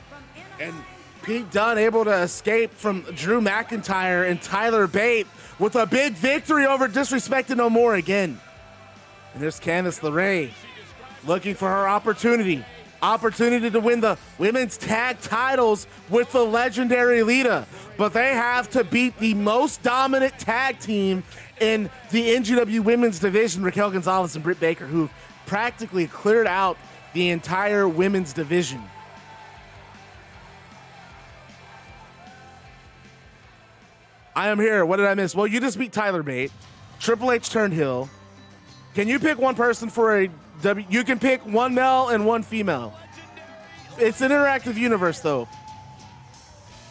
from And Pete Dunne able to escape from Drew McIntyre and Tyler Bate with a big victory over Disrespected No More again. And there's Candice LeRae looking for her opportunity. Opportunity to win the women's tag titles with the legendary Lita. But they have to beat the most dominant tag team in the NGW women's division, Raquel Gonzalez and Britt Baker, who practically cleared out the entire women's division. I am here. What did I miss? Well, you just beat Tyler Bate. Triple H turned heel. Can you pick one person for a W? You can pick one male and one female. It's an interactive universe, though.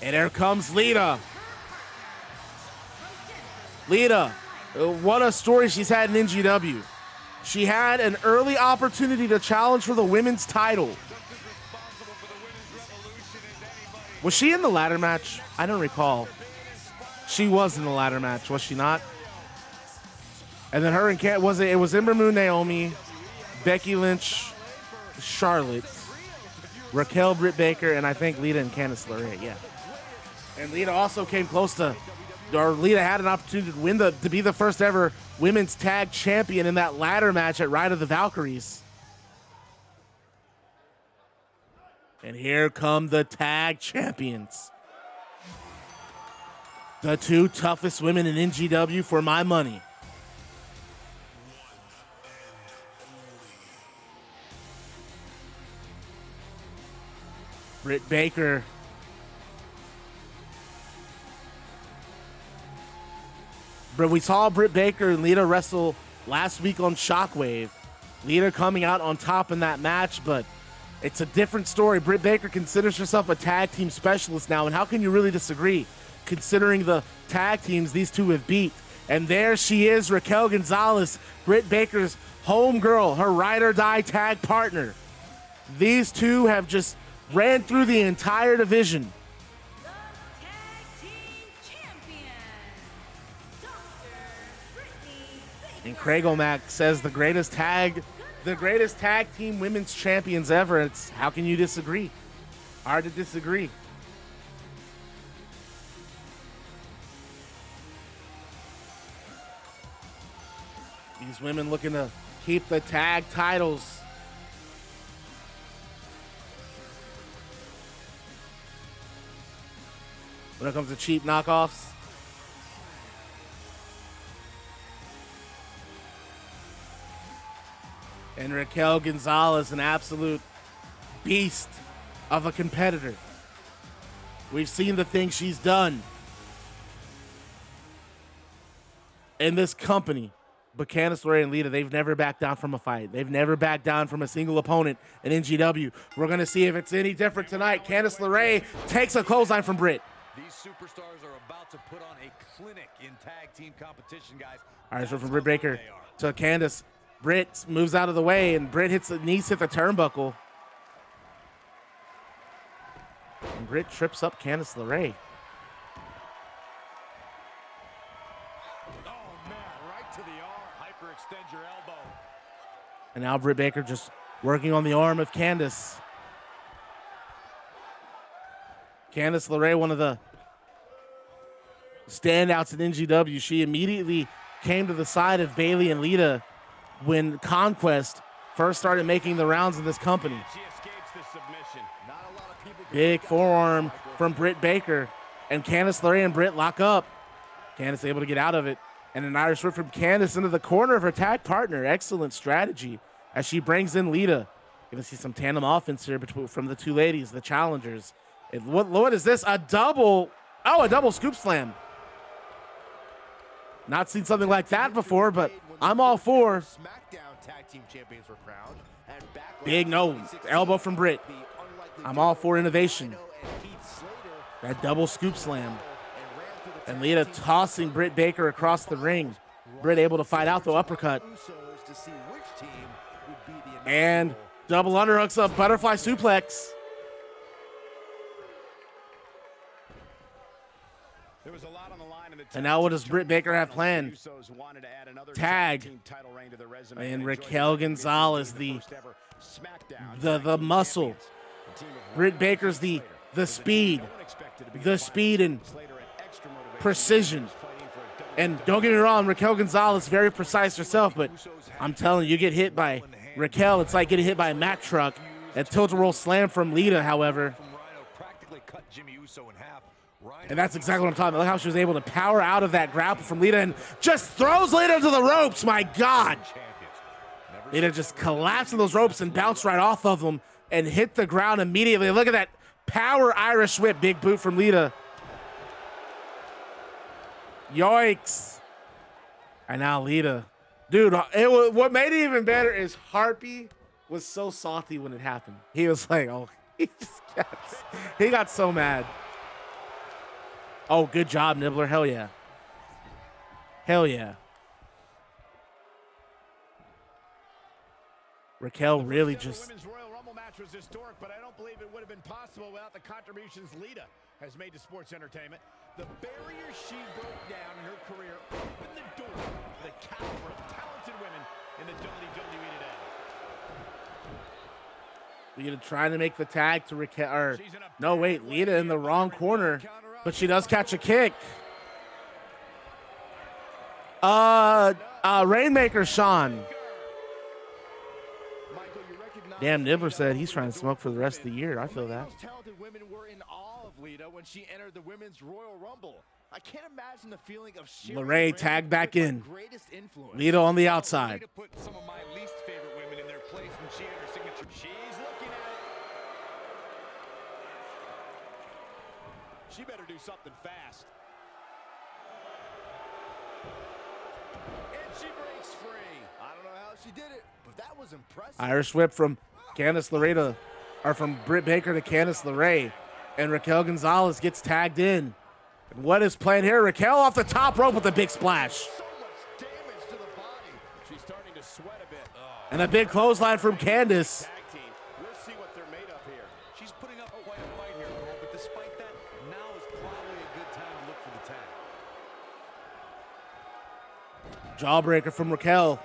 And there comes Lita. Lita, what a story she's had in NGW. She had an early opportunity to challenge for the women's title. Was she in the ladder match? I don't recall. She was in the ladder match, was she not? And then her and Kat, it was Ember Moon, Naomi, Becky Lynch, Charlotte, Raquel, Britt Baker, and I think Lita and Candice LeRae, yeah. And Lita also came close to Lita had an opportunity to win to be the first ever women's tag champion in that ladder match at Ride of the Valkyries. And here come the tag champions. The two toughest women in NGW for my money. Britt Baker. But we saw Britt Baker and Lita wrestle last week on Shockwave. Lita coming out on top in that match, but it's a different story. Britt Baker considers herself a tag team specialist now, and how can you really disagree, considering the tag teams these two have beat? And there she is, Raquel Gonzalez, Britt Baker's homegirl, her ride or die tag partner. These two have just ran through the entire division. The tag team champion, Dr. Brittany Baker. And Craig O'Mac says the greatest tag team women's champions ever. It's how can you disagree? Hard to disagree. These women looking to keep the tag titles. When it comes to cheap knockoffs. And Raquel Gonzalez, an absolute beast of a competitor. We've seen the things she's done in this company. But Candice LeRae and Lita, they've never backed down from a fight. They've never backed down from a single opponent in NGW. We're going to see if it's any different tonight. Candice LeRae takes a clothesline from Britt. These superstars are about to put on a clinic in tag team competition, guys. All right, so from Britt Baker to Candice. Britt moves out of the way, and Britt hit the turnbuckle. And Britt trips up Candice LeRae. Oh, man, right to the arm. Hyperextend your elbow. And now Britt Baker just working on the arm of Candice. Candice LeRae, one of the standouts in NGW. She immediately came to the side of Bayley and Lita when Conquest first started making the rounds in this company. She escapes the submission. Not a lot of people can Big forearm from Britt Baker. And Candice LeRae and Britt lock up. Candice able to get out of it. And an Irish whip from Candice into the corner of her tag partner. Excellent strategy as she brings in Lita. Going to see some tandem offense here from the two ladies, the challengers. What is this? A double scoop slam. Not seen something like that before, but I'm all for. Big elbow from Britt. I'm all for innovation. That double scoop slam. And Lita tossing Britt Baker across the ring. Britt able to fight out the uppercut. And double underhooks up, butterfly suplex. And now what does Britt Baker have planned? Tag. And Raquel Gonzalez, the muscle. Britt Baker's the speed. The speed and precision. And don't get me wrong, Raquel Gonzalez, very precise herself, but I'm telling you, get hit by Raquel, it's like getting hit by a Mack truck. That tilt-a-roll slam from Lita, however. And that's exactly what I'm talking about. Look how she was able to power out of that grapple from Lita and just throws Lita to the ropes. My God. Lita just collapsed in those ropes and bounced right off of them and hit the ground immediately. Look at that power Irish whip. Big boot from Lita. Yoinks. And now Lita. Dude, what made it even better is Harpy was so salty when it happened. He was like, oh, he got so mad. Oh, good job, Nibbler. Hell yeah. Hell yeah. Raquel really just... The Women's Royal Rumble match was historic, but I don't believe it would have been possible without the contributions Lita has made to sports entertainment. The barrier she broke down in her career opened the door to the caliber of talented women in the WWE today. Lita trying to make the tag to Raquel. No, wait. Lita in the wrong corner. But she does catch a kick. Rainmaker Sean. Michael, you recognize Damn, Nibbler said he's trying to smoke for the rest of the year. I feel that. Most talented women were in awe of Lita when she entered the Women's Royal Rumble. I can't imagine the feeling of sharing Lorray the ring tagged back with my in. greatest influence. Lita on the outside. Lita put some of my least favorite women in their place when she had her signature. She's looking at it. She better do something fast. And she breaks free. I don't know how she did it, but that was impressive. Irish whip from Candice LeRae or from Britt Baker to Candice LeRae. And Raquel Gonzalez gets tagged in. And what is playing here? Raquel off the top rope with a big splash. So much damage to the body. She's starting to sweat a bit. And a big clothesline from Candice. Tag team. We'll see what they're made of here. She's putting up quite a fight here, Cole, but despite that, now is probably a good time to look for the tag. Jawbreaker from Raquel.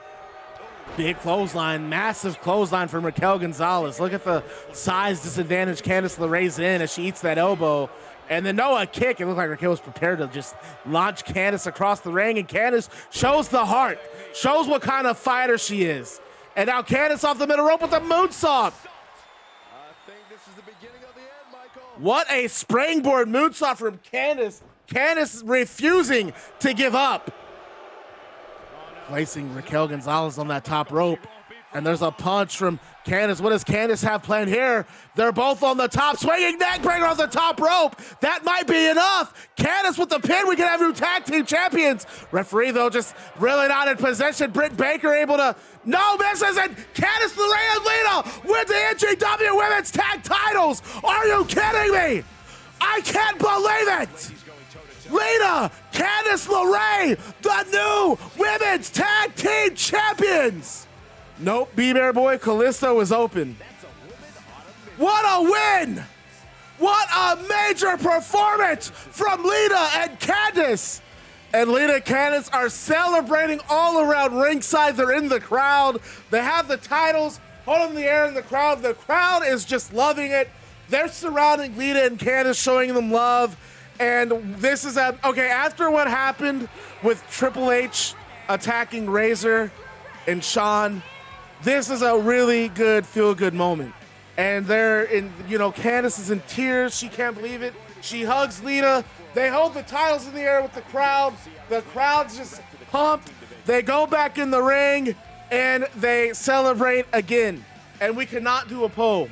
Big clothesline, massive clothesline from Raquel Gonzalez. Look at the size disadvantage Candice LeRae's in as she eats that elbow. And then a kick. It looked like Raquel was prepared to just launch Candice across the ring. And Candice shows the heart, shows what kind of fighter she is. And now Candice off the middle rope with a moonsault. I think this is the beginning of the end, Michael. What a springboard moonsault from Candice. Candice refusing to give up. Placing Raquel Gonzalez on that top rope. And there's a punch from Candice. What does Candice have planned here? They're both on the top. Swinging neck breaker off the top rope. That might be enough. Candice with the pin. We can have new tag team champions. Referee, though, just really not in possession. Britt Baker able to... No misses. And Candice LeRae and Lita win the NGW Women's Tag Titles. Are you kidding me? I can't believe it. Lita, Candice LeRae, the new Women's Tag Team Champions. Nope, B-Bear Boy Callisto is open. What a win! What a major performance from Lita and Candice. And Lita and Candice are celebrating all around ringside. They're in the crowd. They have the titles, holding the air in the crowd. The crowd is just loving it. They're surrounding Lita and Candice, showing them love. And this is okay, after what happened with Triple H attacking Razor and Shawn, this is a really good feel-good moment. And they're in, Candice is in tears. She can't believe it. She hugs Lita. They hold the titles in the air with the crowd. The crowd's just pumped. They go back in the ring and they celebrate again. And we cannot do a poll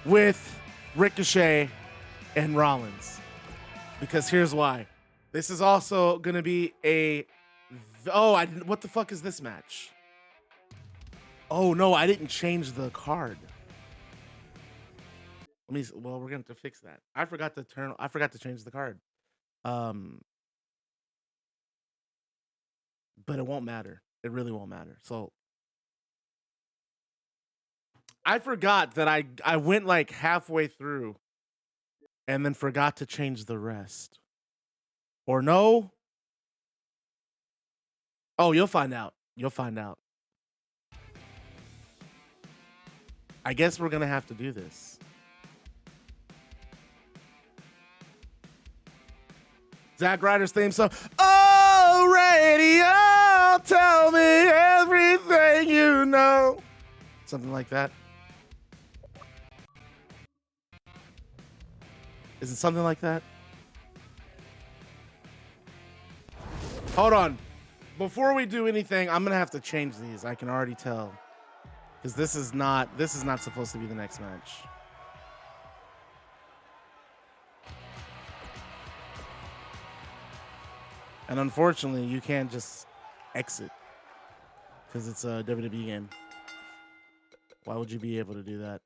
with Ricochet and Rollins. Because here's why. This is also going to be what the fuck is this match? Oh no, I didn't change the card. We're going to have to fix that. I forgot to change the card. But it won't matter. It really won't matter. So I forgot that I went like halfway through and then forgot to change the rest. Or no? Oh, you'll find out. You'll find out. I guess we're going to have to do this. Zack Ryder's theme song. Oh, radio, tell me everything you know. Something like that. Is it something like that? Hold on. Before we do anything, I'm gonna have to change these. I can already tell. Because this is not supposed to be the next match. And unfortunately, you can't just exit. Because it's a WWE game. Why would you be able to do that?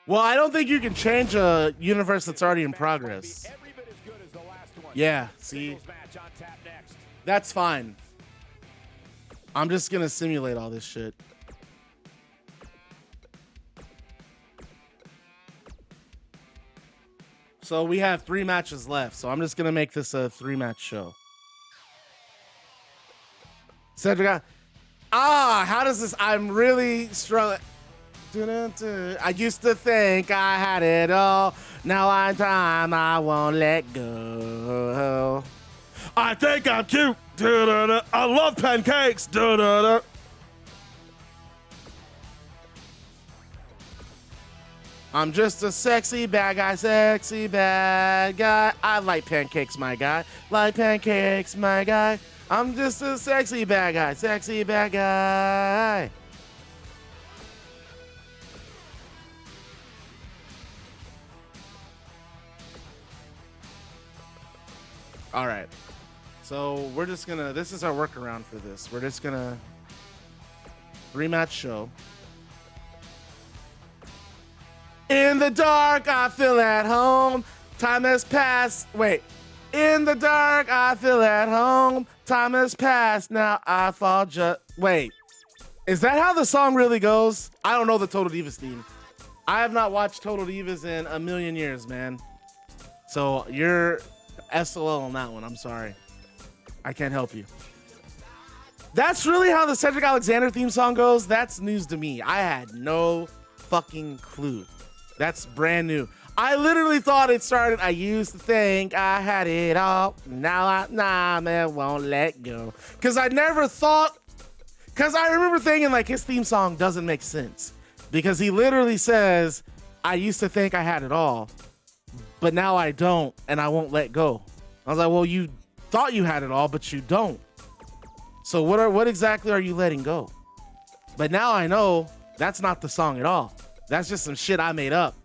Well, I don't think you can change a universe that's already in progress. Yeah, see? That's fine. I'm just going to simulate all this shit. So we have 3 matches left. So I'm just going to make this a 3-match show. Cedric, how does this? I'm really struggling. I used to think I had it all. Now I'm time, I won't let go. I think I'm cute. I love pancakes. I'm just a sexy bad guy, sexy bad guy. I like pancakes, my guy. Like pancakes, my guy. I'm just a sexy bad guy, sexy bad guy. All right. So we're just gonna, this is our workaround for this. We're just gonna rematch show. In the dark, I feel at home. Time has passed. Wait. In the dark, I feel at home. Time has passed. Now I fall just. Wait. Is that how the song really goes? I don't know the Total Divas theme. I have not watched Total Divas in a million years, man. So you're SOL on that one. I'm sorry. I can't help you. That's really how the Cedric Alexander theme song goes? That's news to me. I had no fucking clue. That's brand new. I literally thought it started, I used to think I had it all. Now man, won't let go. Because I never thought, because I remember thinking like his theme song doesn't make sense. Because he literally says, I used to think I had it all, but now I don't, and I won't let go. I was like, well, you thought you had it all, but you don't. So what exactly are you letting go? But now I know that's not the song at all. That's just some shit I made up.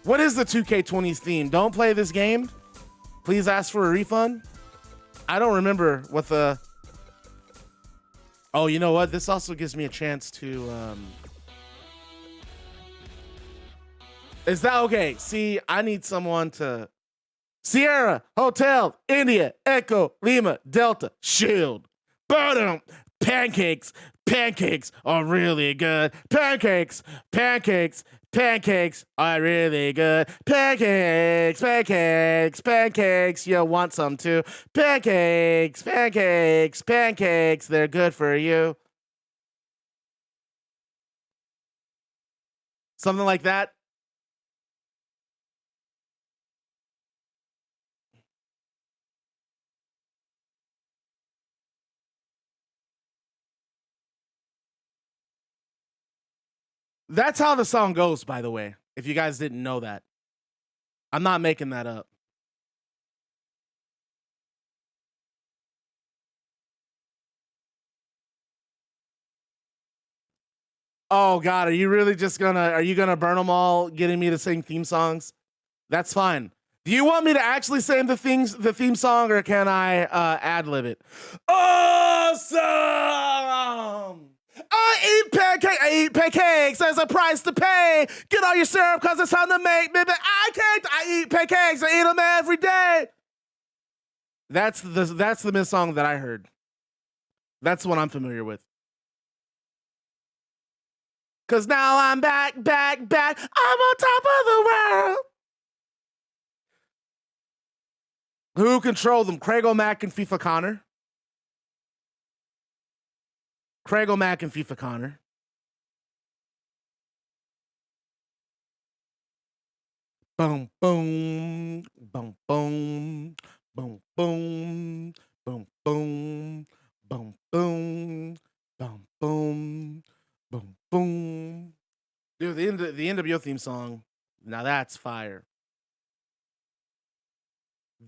What is the 2K20's theme? Don't play this game? Please ask for a refund? I don't remember what the... Oh, you know what? This also gives me a chance to... Is that okay? See, I need someone to... Sierra, Hotel, India, Echo, Lima, Delta, Shield. Bottom. Pancakes. Pancakes are really good. Pancakes. Pancakes. Pancakes are really good. Pancakes. Pancakes. Pancakes. You want some too. Pancakes. Pancakes. Pancakes. They're good for you. Something like that. That's how the song goes, by the way, if you guys didn't know that. I'm not making that up. Oh God, are you really just are you gonna burn them all getting me to sing theme songs? That's fine. Do you want me to actually sing the theme song, or can I ad-lib it? Awesome! I eat pancakes, there's a price to pay. Get all your syrup cause it's time to make me I eat pancakes, I eat them every day. That's the Miss song that I heard. That's the one I'm familiar with. Cause now I'm back. I'm on top of the world. Who controlled them? Craig O'Mac and FIFA Connor. Craig O'Mac and FIFA Connor. Boom, boom, boom, boom, boom, boom, boom, boom, boom, boom, boom, boom, boom, boom. Dude, the NWO theme song, now that's fire.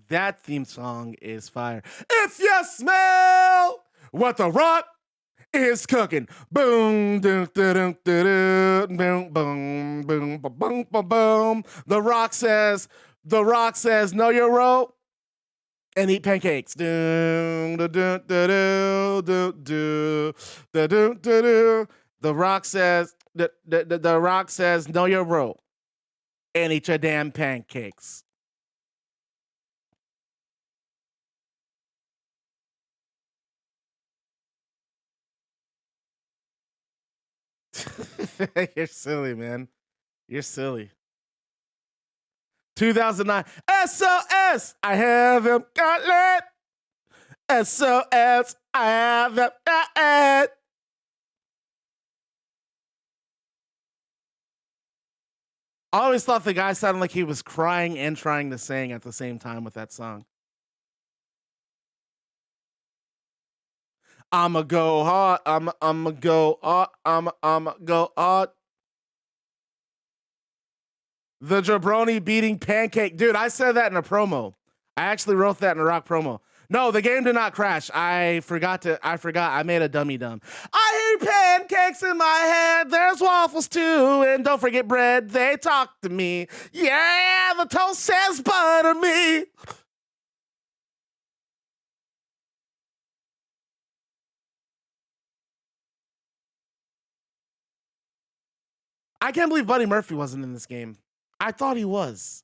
That theme song is fire. If you smell what the Rock is cooking, boom, boom, boom, boom, boom, boom, boom, boom, boom. The Rock says, know your role and eat pancakes. The Rock says, the Rock says, know your role and eat your damn pancakes. You're silly, man. You're silly. 2009. SOS. I haven't got it. SOS. I haven't got it. I always thought the guy sounded like he was crying and trying to sing at the same time with that song. I'ma go hard. I'ma go hard. I'ma go hard. The jabroni beating pancake. Dude, I said that in a promo. I actually wrote that in a Rock promo. No, the game did not crash. I forgot. I made a dummy dumb. I hear pancakes in my head. There's waffles too. And don't forget bread. They talk to me. Yeah, the toast says butter me. I can't believe Buddy Murphy wasn't in this game. I thought he was.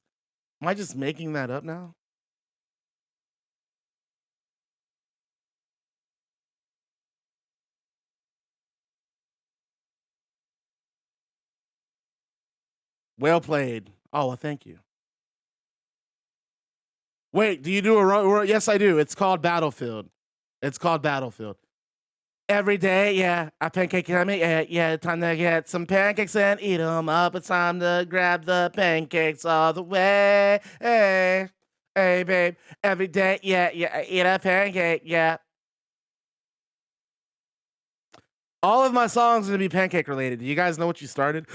Am I just making that up now? Well played. Oh, well, thank you. Wait, do you do a... Yes, I do. It's called Battlefield. It's called Battlefield. Every day, yeah, a pancake, yeah, time to get some pancakes and eat them up. It's time to grab the pancakes all the way. Hey, babe, every day, yeah, eat a pancake, yeah. All of my songs are going to be pancake related. Do you guys know what you started?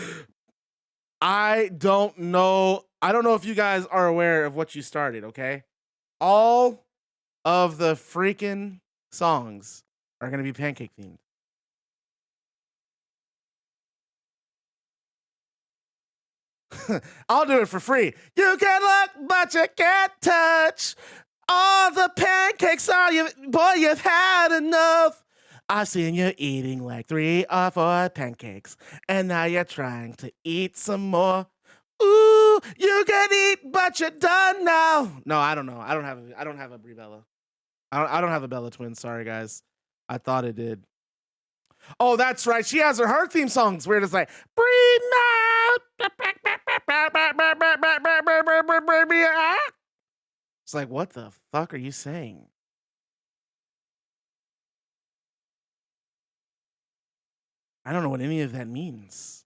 I don't know. I don't know if you guys are aware of what you started, okay? All of the freaking songs are going to be pancake themed. I'll do it for free. You can look, but you can't touch. All the pancakes are you, boy, you've had enough. I've seen you eating like 3 or 4 pancakes, and now you're trying to eat some more. Ooh, you can eat, but you're done now. No, I don't know. I don't have a Brie Bella. I don't have a Bella twin. Sorry, guys. I thought it did. Oh, that's right. She has her theme songs where it's like, breathe now. It's like, what the fuck are you saying? I don't know what any of that means.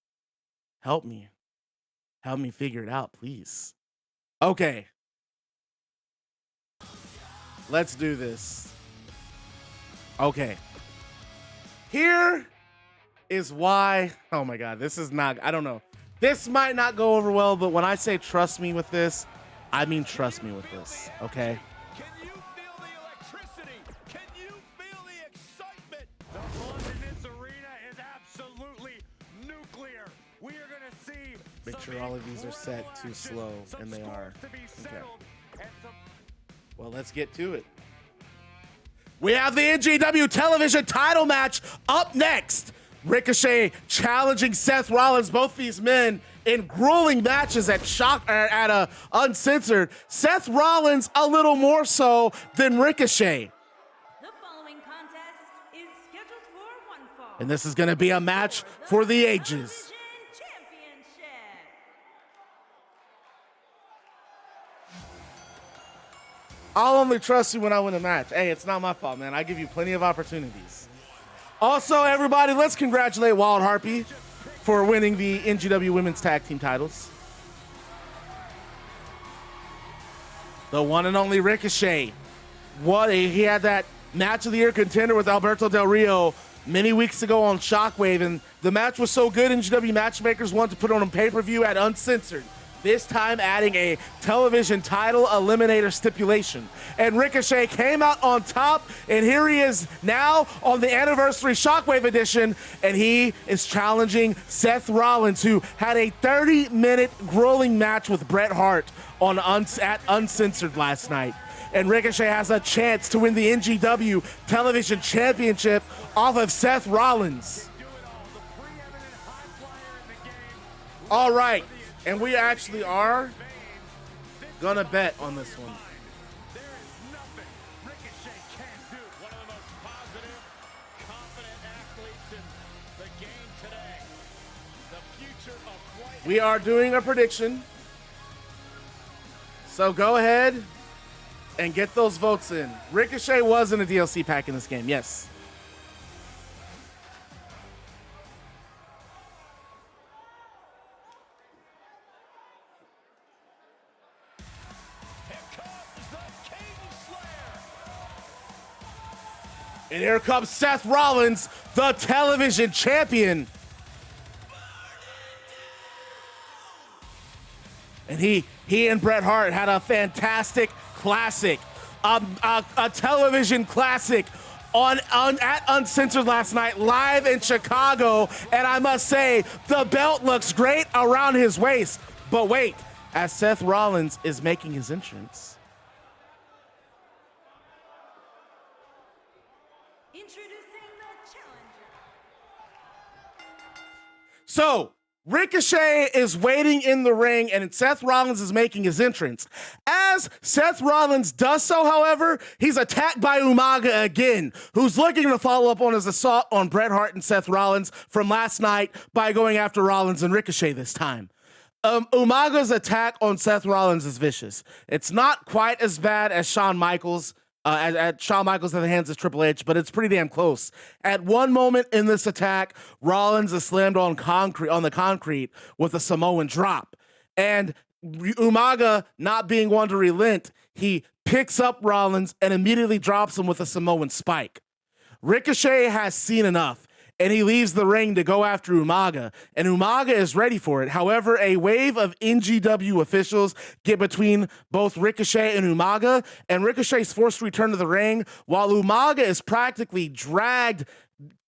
Help me. Help me figure it out, please. Okay. Let's do this. Okay. Here is why. Oh my God, this is not, I don't know. This might not go over well, but when I say trust me with this, I mean trust me with this, okay? Can you feel the electricity? Can you feel the excitement? The buzz in this arena is absolutely nuclear. We are going to see. Make sure all of these are set too slow, and they are. Okay. Well, let's get to it. We have the NGW Television title match up next. Ricochet challenging Seth Rollins. Both these men in grueling matches at Uncensored. Seth Rollins a little more so than Ricochet. The following contest is scheduled for one fall. And this is going to be a match for the ages. Television Championship. I'll only trust you when I win a match. Hey, it's not my fault, man. I give you plenty of opportunities. Also, everybody, let's congratulate Wild Harpy for winning the NGW Women's Tag Team titles. The one and only Ricochet. He had that match of the year contender with Alberto Del Rio many weeks ago on Shockwave, and the match was so good, NGW Matchmakers wanted to put it on a pay-per-view at Uncensored. This time adding a television title eliminator stipulation. And Ricochet came out on top, and here he is now on the anniversary Shockwave edition, and he is challenging Seth Rollins, who had a 30-minute grueling match with Bret Hart at Uncensored last night. And Ricochet has a chance to win the NGW Television Championship off of Seth Rollins. All right. And we actually are gonna bet on this one. There is nothing Ricochet can't do. One of the most positive, confident athletes in the game today. The future of white. We are doing a prediction. So go ahead and get those votes in. Ricochet was in a DLC pack in this game, yes. And here comes Seth Rollins, the television champion. And he and Bret Hart had a fantastic classic, a television classic at Uncensored last night, live in Chicago. And I must say, the belt looks great around his waist. But wait, as Seth Rollins is making his entrance. Introducing the challenger. So, Ricochet is waiting in the ring, and Seth Rollins is making his entrance. As Seth Rollins does so, however, he's attacked by Umaga again, who's looking to follow up on his assault on Bret Hart and Seth Rollins from last night by going after Rollins and Ricochet this time. Umaga's attack on Seth Rollins is vicious. It's not quite as bad as Shawn Michaels, at Shawn Michaels at the hands of Triple H, but it's pretty damn close. At one moment in this attack, Rollins is slammed on the concrete with a Samoan drop. And Umaga, not being one to relent, he picks up Rollins and immediately drops him with a Samoan spike. Ricochet has seen enough, and he leaves the ring to go after Umaga, and Umaga is ready for it. However, a wave of NGW officials get between both Ricochet and Umaga, and Ricochet is forced to return to the ring, while Umaga is practically dragged,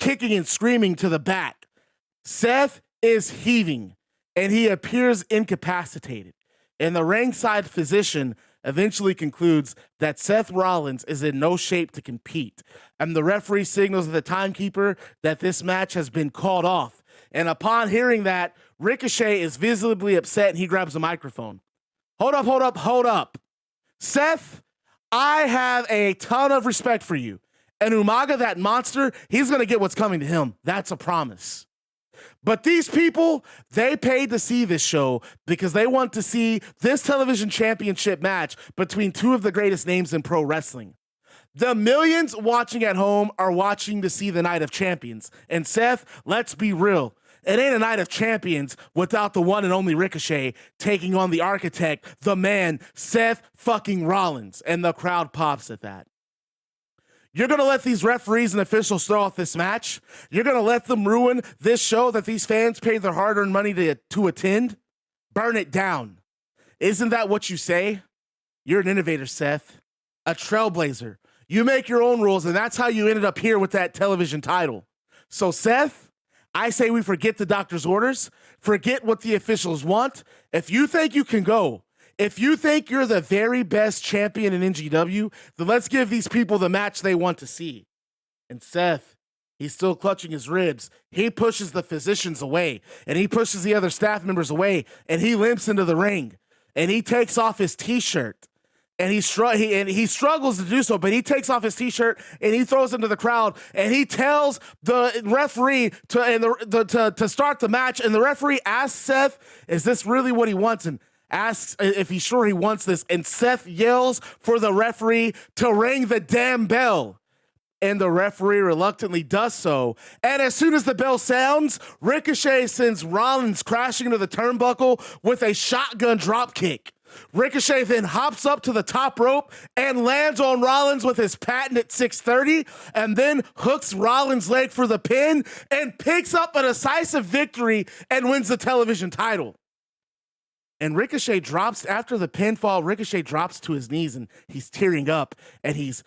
kicking and screaming to the back. Seth is heaving, and he appears incapacitated, and the ringside physician eventually concludes that Seth Rollins is in no shape to compete, and the referee signals to the timekeeper that this match has been called off. And upon hearing that, Ricochet is visibly upset, and he grabs a microphone. Hold up. Seth, I have a ton of respect for you. And Umaga, that monster, he's going to get what's coming to him. That's a promise. But these people, they paid to see this show because they want to see this television championship match between two of the greatest names in pro wrestling. The millions watching at home are watching to see the Night of Champions. And Seth, let's be real. It ain't a Night of Champions without the one and only Ricochet taking on the architect, the man, Seth fucking Rollins. And the crowd pops at that. You're going to let these referees and officials throw off this match? You're going to let them ruin this show that these fans paid their hard-earned money to attend? Burn it down. Isn't that what you say? You're an innovator, Seth. A trailblazer. You make your own rules, and that's how you ended up here with that television title. So, Seth, I say we forget the doctor's orders, forget what the officials want. If you think you can go, if you think you're the very best champion in NGW, then let's give these people the match they want to see. And Seth, he's still clutching his ribs. He pushes the physicians away, and he pushes the other staff members away, and he limps into the ring, and he takes off his T-shirt, and he struggles to do so, but he takes off his T-shirt, and he throws it into the crowd, and he tells the referee to start the match, and the referee asks Seth, is this really what he wants? And asks if he's sure he wants this, and Seth yells for the referee to ring the damn bell. And the referee reluctantly does so. And as soon as the bell sounds, Ricochet sends Rollins crashing into the turnbuckle with a shotgun drop kick. Ricochet then hops up to the top rope and lands on Rollins with his patented 630, and then hooks Rollins' leg for the pin and picks up a decisive victory and wins the television title. And Ricochet drops, after the pinfall, Ricochet drops to his knees and he's tearing up and he's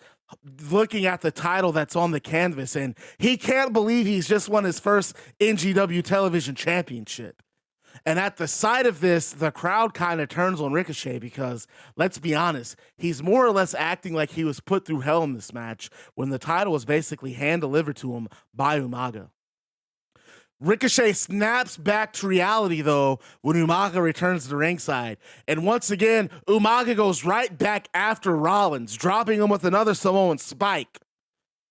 looking at the title that's on the canvas, and he can't believe he's just won his first NGW Television Championship. And at the sight of this, the crowd kind of turns on Ricochet because, let's be honest, he's more or less acting like he was put through hell in this match when the title was basically hand-delivered to him by Umaga. Ricochet snaps back to reality, though, when Umaga returns to the ringside. And once again, Umaga goes right back after Rollins, dropping him with another Samoan spike.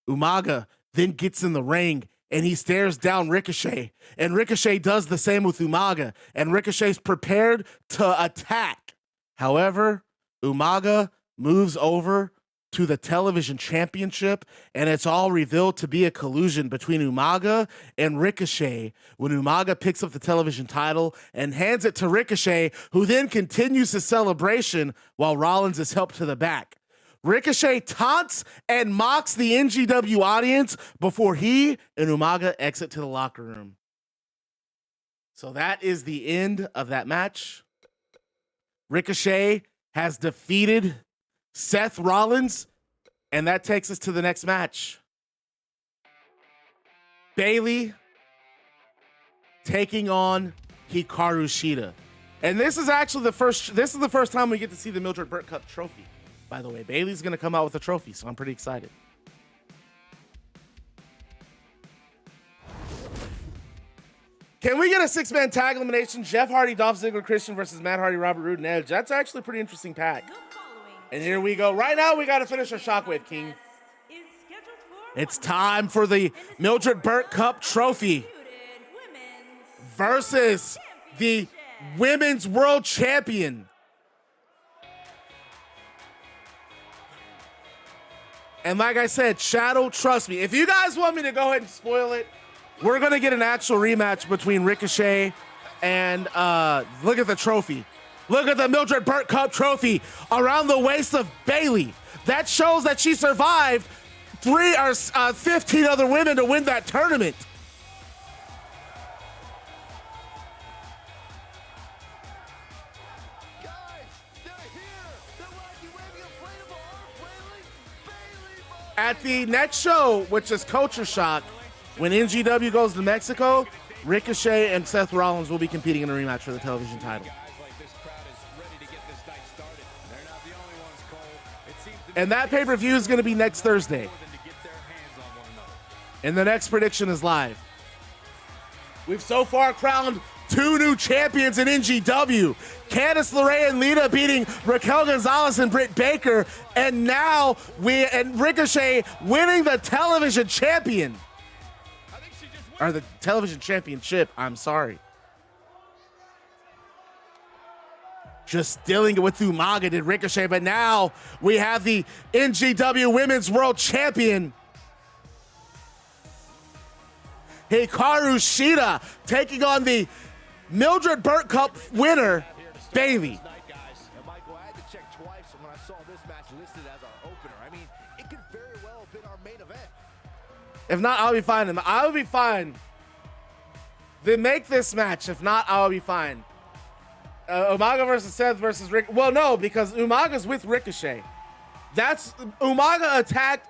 Umaga then gets in the ring, and he stares down Ricochet. And Ricochet does the same with Umaga, and Ricochet's prepared to attack. However, Umaga moves over to the television championship, and it's all revealed to be a collusion between Umaga and Ricochet when Umaga picks up the television title and hands it to Ricochet, who then continues his celebration while Rollins is helped to the back. Ricochet taunts and mocks the NGW audience before he and Umaga exit to the locker room. So that is the end of that match. Ricochet has defeated Seth Rollins, and that takes us to the next match. Bayley taking on Hikaru Shida. And this is actually the first time we get to see the Mildred Burke Cup trophy. By the way, Bayley's going to come out with a trophy, so I'm pretty excited. Can we get a 6-man tag elimination? Jeff Hardy, Dolph Ziggler, Christian versus Matt Hardy, Robert Roode, and Edge. That's actually a pretty interesting tag. And here we go. Right now, we got to finish our Shockwave, King. It's time for the Mildred Burke Cup trophy versus the Women's World Champion. And like I said, Shadow, trust me. If you guys want me to go ahead and spoil it, we're going to get an actual rematch between Ricochet and look at the trophy. Look at the Mildred Burke Cup trophy around the waist of Bayley. That shows that she survived 15 other women to win that tournament. At the next show, which is Culture Shock, when NGW goes to Mexico, Ricochet and Seth Rollins will be competing in a rematch for the television title. And that pay-per-view is going to be next Thursday. And the next prediction is live. We've so far crowned 2 new champions in NGW. Candice LeRae and Lita beating Raquel Gonzalez and Britt Baker. And now Ricochet winning the television champion. Or the television championship, I'm sorry. Just dealing with Umaga did Ricochet, but now we have the NGW Women's World Champion, Hikaru Shida, taking on the Mildred Burke Cup winner, Bayley. Michael, I had to check twice when I saw this match listed as our opener. I mean, it could very well have been our main event. If not, I'll be fine. I'll be fine. Then make this match. If not, I'll be fine. Umaga versus Seth versus Rick. Well, no, because Umaga's with Ricochet. Umaga attacked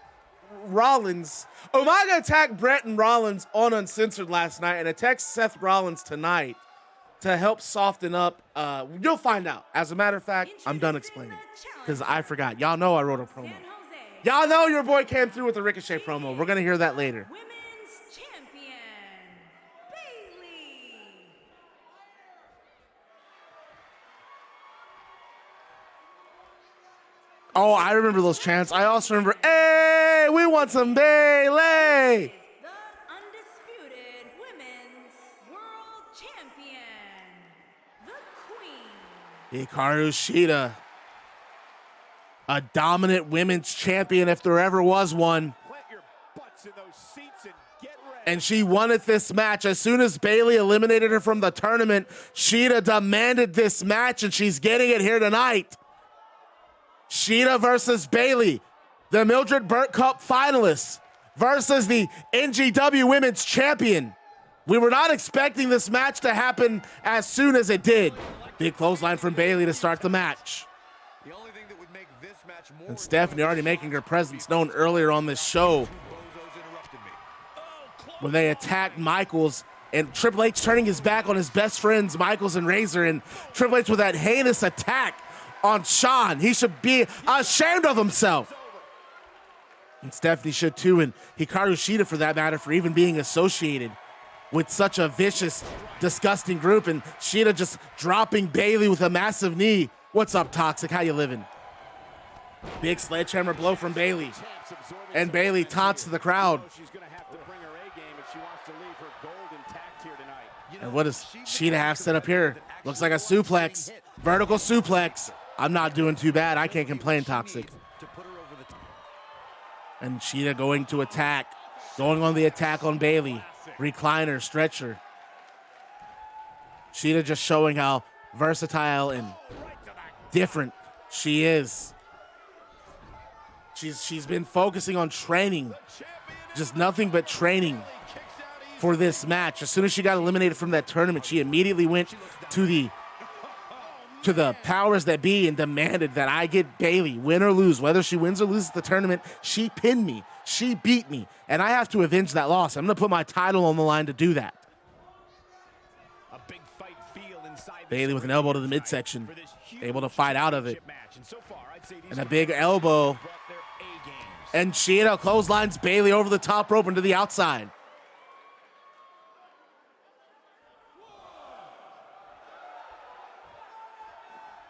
Rollins. Umaga attacked Brett and Rollins on Uncensored last night and attacks Seth Rollins tonight to help soften up. You'll find out. As a matter of fact, I'm done explaining because I forgot. Y'all know I wrote a promo. Y'all know your boy came through with a Ricochet promo. We're going to hear that later. Women's Champion, Bayley. Oh, I remember those chants. I also remember, hey, we want some Bayley. The undisputed Women's World Champion, the Queen. Hikaru Shida, a dominant women's champion if there ever was one. Plant your butts in those seats and get ready. And she won at this match. As soon as Bayley eliminated her from the tournament, Shida demanded this match, and she's getting it here tonight. Shida versus Bayley, the Mildred Burke Cup finalists versus the NGW Women's Champion. We were not expecting this match to happen as soon as it did. Big clothesline from Bayley to start the match. The only thing that would make this match more And Stephanie already making her presence known earlier on this show when they attacked Michaels and Triple H turning his back on his best friends, Michaels and Razor, and Triple H with that heinous attack on Shawn. He should be ashamed of himself. And Stephanie should too, and Hikaru Shida for that matter, for even being associated with such a vicious, disgusting group. And Shida just dropping Bayley with a massive knee. What's up, Toxic? How you living? Big sledgehammer blow from Bayley. And Bayley taunts to the crowd. She's going to have to bring her A game if she wants to leave her gold intact here tonight. And what does Shida have set up here? Looks like a suplex. Vertical suplex. I'm not doing too bad. I can't complain, Toxic. And Shida going to attack. Going on the attack on Bayley. Recliner, stretcher. Shida just showing how versatile and different she is. She's been focusing on training, just nothing but training for this match. As soon as she got eliminated from that tournament, she immediately went to the powers that be and demanded that I get Bayley, win or lose. Whether she wins or loses the tournament, she pinned me. She beat me, and I have to avenge that loss. I'm going to put my title on the line to do that. Bayley with an elbow to the midsection, able to fight out of it. And a big elbow. And Shida clotheslines Bayley over the top rope and to the outside.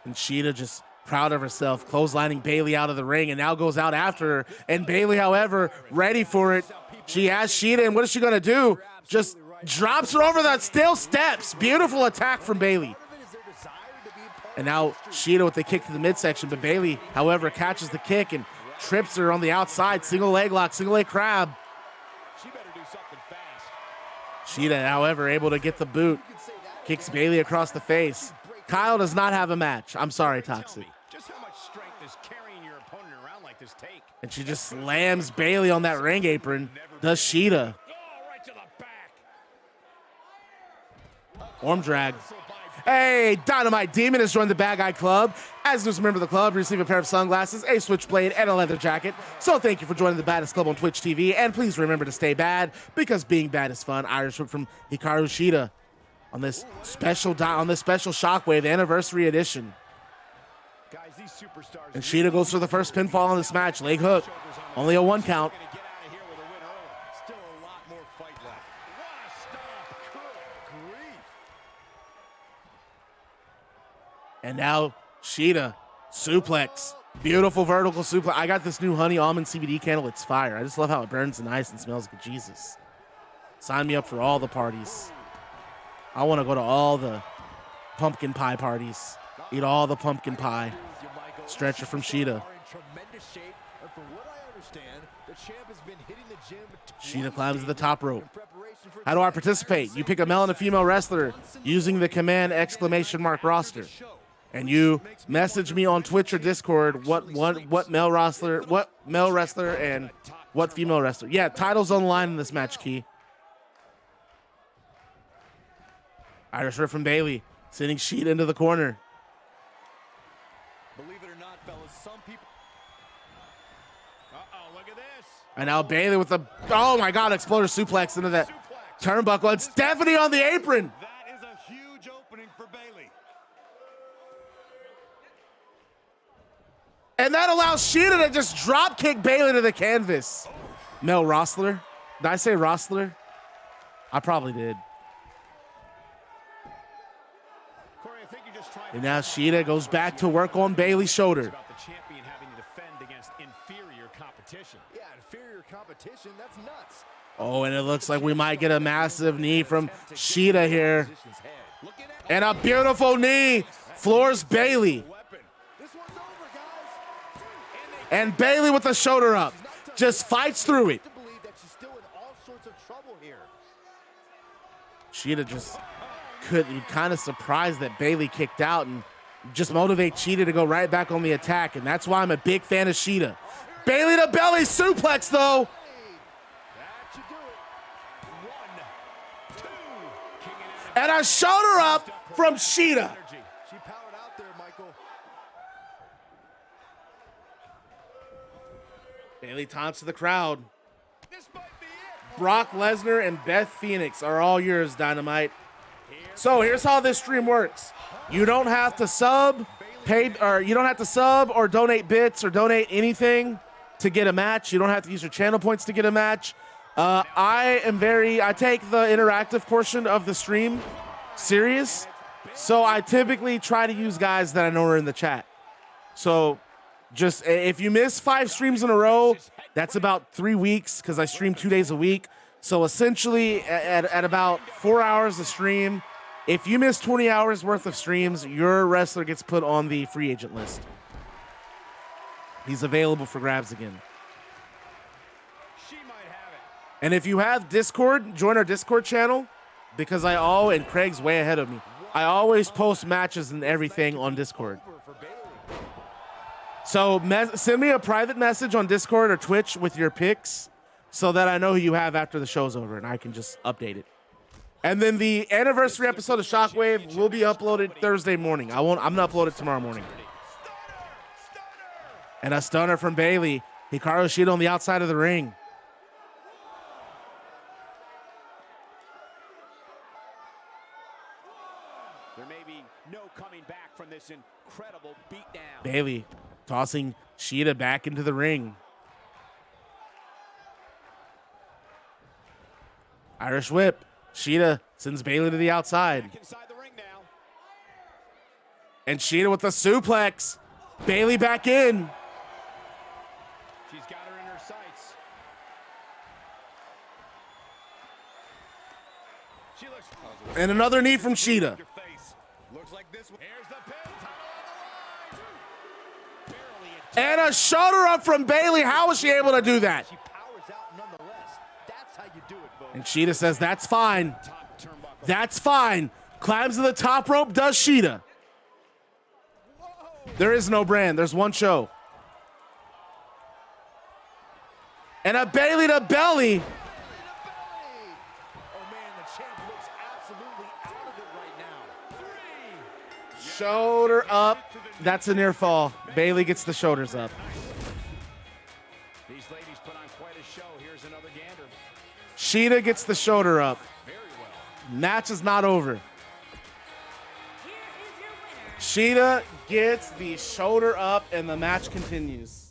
And Shida just proud of herself, clotheslining Bayley out of the ring, and now goes out after her. And Bayley, however, ready for it. She has Shida, and what is she going to do? Just drops her over the steel steps. Beautiful attack from Bayley. And now Shida with the kick to the midsection, but Bayley, however, catches the kick and trips her on the outside. Single leg lock, single leg crab. Shida, however, able to get the boot. Kicks Bayley across the face. Kyle does not have a match. I'm sorry, Toxic. And she just slams Bayley on that ring apron. Does Shida. Arm drag. Hey, Dynamite Demon has joined the Bad Guy Club. As a member of the club, receive a pair of sunglasses, a switchblade, and a leather jacket. So thank you for joining the Baddest Club on Twitch TV. And please remember to stay bad, because being bad is fun. Irish whip from Hikaru Shida on this special Shockwave Anniversary Edition. And Shida goes for the first pinfall in this match. Leg hook. Only a 1 count. And now Shida, suplex. Beautiful vertical suplex. I got this new honey almond CBD candle. It's fire. I just love how it burns and nice and smells like Jesus. Sign me up for all the parties. I want to go to all the pumpkin pie parties. Eat all the pumpkin pie. Stretcher from Shida. Shida climbs to the top rope. How do I participate? You pick a male and a female wrestler using the command ! roster. And you message me on Twitch or Discord what male wrestler and what female wrestler. Yeah, titles on the line in this match, Key. Irish whip from Bayley, sending Shida into the corner. Believe it or not, fellas, some people. Look at this. And now Bayley with the, oh my God, exploder suplex into that turnbuckle. And Stephanie on the apron. That is a huge opening for Bayley. And that allows Shida to just drop kick Bayley to the canvas. Mel Rossler. Did I say Rossler? I probably did. And now Shida goes back to work on Bayley's shoulder. About the champion having to defend against inferior competition. Yeah, inferior competition, that's nuts. Oh, and it looks like we might get a massive knee from Shida here. And a beautiful knee floors Bayley. And Bayley with the shoulder up. Just fights through it. Shida just kind of surprised that Bayley kicked out and just motivate Shida to go right back on the attack. And that's why I'm a big fan of Shida. Bayley to belly suplex though. And a shoulder up from Shida. She powered out there, Michael. Bayley taunts to the crowd. Brock Lesnar and Beth Phoenix are all yours, Dynamite. So here's how this stream works. You don't have to sub, you don't have to sub or donate bits or donate anything to get a match. You don't have to use your channel points to get a match. I take the interactive portion of the stream serious. So I typically try to use guys that I know are in the chat. So just if you miss 5 streams in a row, that's about 3 weeks because I stream 2 days a week. So essentially at about 4 hours a stream, if you miss 20 hours worth of streams, your wrestler gets put on the free agent list. He's available for grabs again. And if you have Discord, join our Discord channel because and Craig's way ahead of me. I always post matches and everything on Discord. So send me a private message on Discord or Twitch with your picks so that I know who you have after the show's over and I can just update it. And then the anniversary episode of Shockwave will be uploaded Thursday morning. I'm gonna upload it tomorrow morning. And a stunner from Bailey. Hikaru Shida on the outside of the ring. There may be no coming back from this incredible beatdown. Bailey tossing Shida back into the ring. Irish whip. Shida sends Bailey to the outside. Back inside the ring now. And Shida with the suplex. Bailey back in. She's got her in her sights. She looks And another knee from Shida. Your face. Looks like this one. Here's the pin. Title on the line. Barely And a shoulder up from Bailey. How was she able to do that? She powers out nonetheless. That's how you do it, folks. And Shida says, that's fine. Top turnbuckle. That's fine. Climbs to the top rope, does Shida. There is no brand. There's one show. And a Bailey to belly. Oh man, the champ looks absolutely out of it right now. 3. Shoulder up. That's a near fall. Bailey gets the shoulders up. These ladies put on quite a show. Here's another gander. Shida gets the shoulder up. Very well. Match is not over. Here is your winner, Shida gets the shoulder up and the match continues.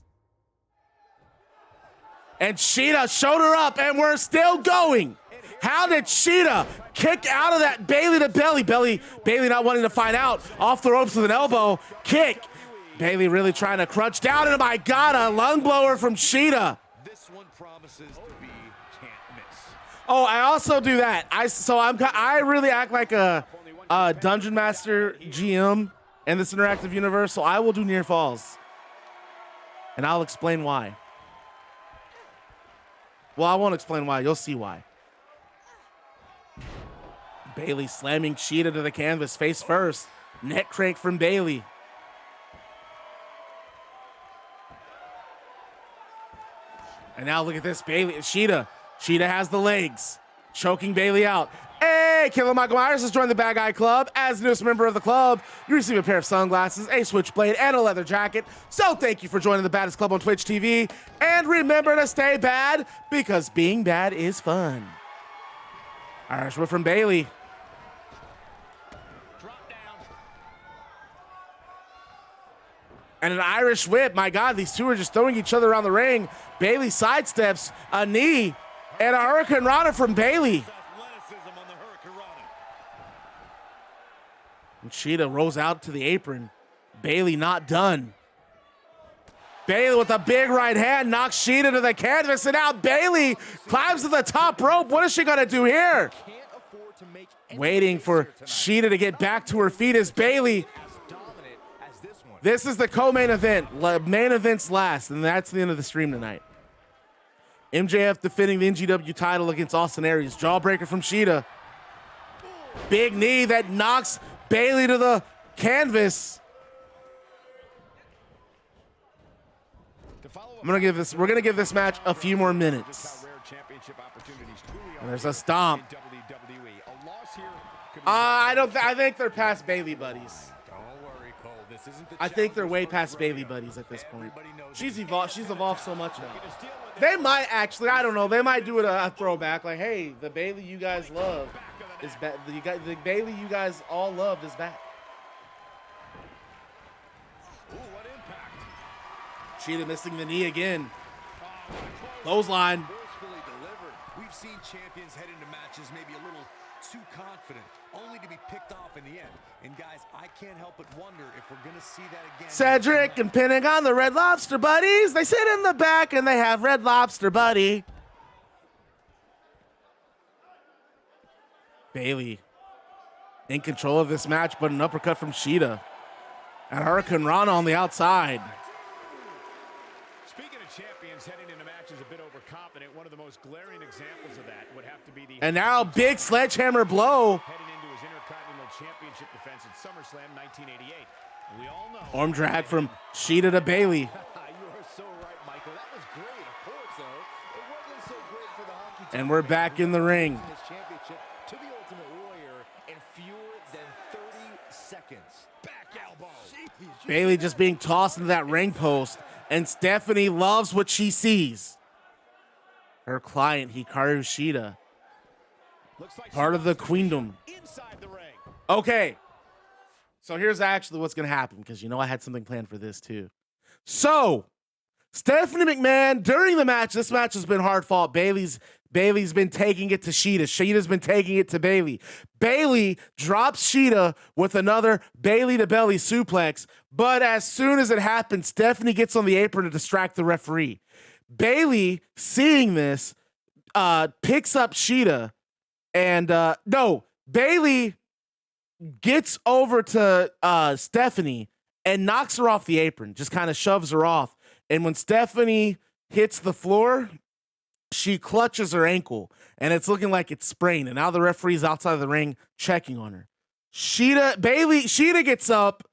And Shida shoulder up and we're still going. How did Shida kick out of that Bailey to belly? Bailey not wanting to find out. Off the ropes with an elbow. Kick. Bailey really trying to crunch down. And my God, a lung blower from Shida. This one promises to be can't miss. Oh, I also do that. I really act like a Dungeon Master GM in this interactive universe, so I will do near falls. And I'll explain why. Well, I won't explain why. You'll see why. Bailey slamming Shida to the canvas face first. Neck crank from Bailey. And now look at this. Shida has the legs. Choking Bailey out. Hey, Killer Michael Myers has joined the Bad Guy Club. As the newest member of the club, you receive a pair of sunglasses, a switchblade, and a leather jacket. So thank you for joining the Baddest Club on Twitch TV. And remember to stay bad, because being bad is fun. Irish whip from Bailey. Drop down. And an Irish whip. My God, these two are just throwing each other around the ring. Bailey sidesteps a knee. And a Hurricane Rana from Bailey. Athleticism on the Hurricane Rana. And Shida rolls out to the apron. Bailey not done. Bailey with a big right hand knocks Shida to the canvas. And now Bailey climbs to the top rope. What is she going to do here? Can't afford to make any Waiting for mistakes here Shida to get back to her feet is Bailey. tonight. As dominant as this one. This is the co-main event. Main event's last. And that's the end of the stream tonight. MJF defending the NGW title against Austin Aries. Jawbreaker from Shida. Big knee that knocks Bailey to the canvas. We're gonna give this match a few more minutes. And there's a stomp. I think they're past Bailey buddies. Don't worry, Cole. This isn't the I think they're way past Bailey buddies at this point. She's evolved so much now. They might actually, I don't know, they might do it a throwback, like, hey, the Bailey you guys love is back. The Bailey you guys all love is back. Shida missing the knee again. Clothesline. Forcefully delivered. We've seen champions head into matches maybe a little too confident, only to be picked off in the end. And guys, I can't help but wonder if we're going to see that again. Cedric and Pentagon, the Red Lobster buddies. They sit in the back and they have Red Lobster buddy. Bailey in control of this match, but an uppercut from Shida. And Hurricane Rana on the outside. Speaking of champions heading into matches a bit overconfident, one of the most glaring examples of that would have to be the And now big sledgehammer blow. heading into his Intercontinental Championship defense at SummerSlam 1988. We all know. Arm drag from Shida to Bailey. You are so right, Michael. That was great. Of course, though, it wasn't so great for the honky-tonk And we're back in the ring. His championship to the Ultimate Warrior in fewer than 30 seconds. Back elbow. Bailey just being tossed into that ring post, and Stephanie loves what she sees. Her client, Hikaru Shida, Looks like part of the queendom. inside the ring. Okay, so here's actually what's going to happen, because you know I had something planned for this too. So, Stephanie McMahon, during the match, this match has been hard fought. Bailey's been taking it to Shida. Shida's been taking it to Bailey. Bailey drops Shida with another Bailey to belly suplex, but as soon as it happens, Stephanie gets on the apron to distract the referee. Bailey, seeing this, picks up Shida, and Bailey gets over to Stephanie and knocks her off the apron, just kind of shoves her off. And when Stephanie hits the floor, she clutches her ankle, and it's looking like it's sprained. And now the referee's outside of the ring checking on her. Shida gets up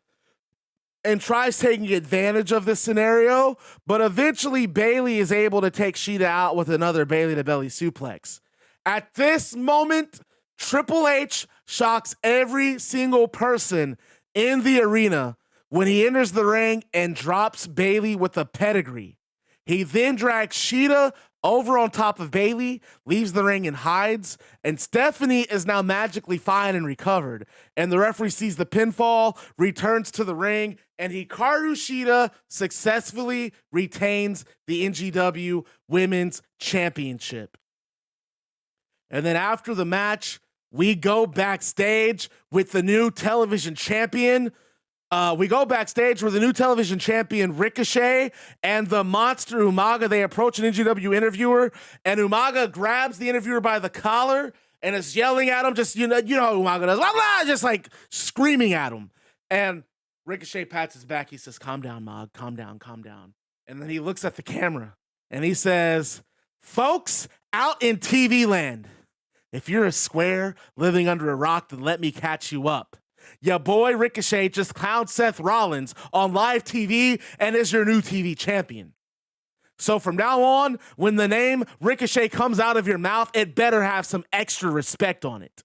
and tries taking advantage of this scenario, but eventually Bailey is able to take Shida out with another Bailey to belly suplex. At this moment, Triple H shocks every single person in the arena when he enters the ring and drops Bailey with a pedigree. He then drags Shida over on top of Bailey, leaves the ring and hides, and Stephanie is now magically fine and recovered. And the referee sees the pinfall, returns to the ring, and Hikaru Shida successfully retains the NGW Women's Championship. And then after the match, we go backstage with the new television champion. Ricochet and the monster Umaga. They approach an NGW interviewer, and Umaga grabs the interviewer by the collar and is yelling at him, just, you know how Umaga does, blah, blah, just like screaming at him. And Ricochet pats his back. He says, "Calm down, Mag, calm down, calm down." And then he looks at the camera and he says, "Folks out in TV land, if you're a square living under a rock, then let me catch you up. Your boy Ricochet just clowned Seth Rollins on live TV and is your new TV champion. So from now on, when the name Ricochet comes out of your mouth, it better have some extra respect on it.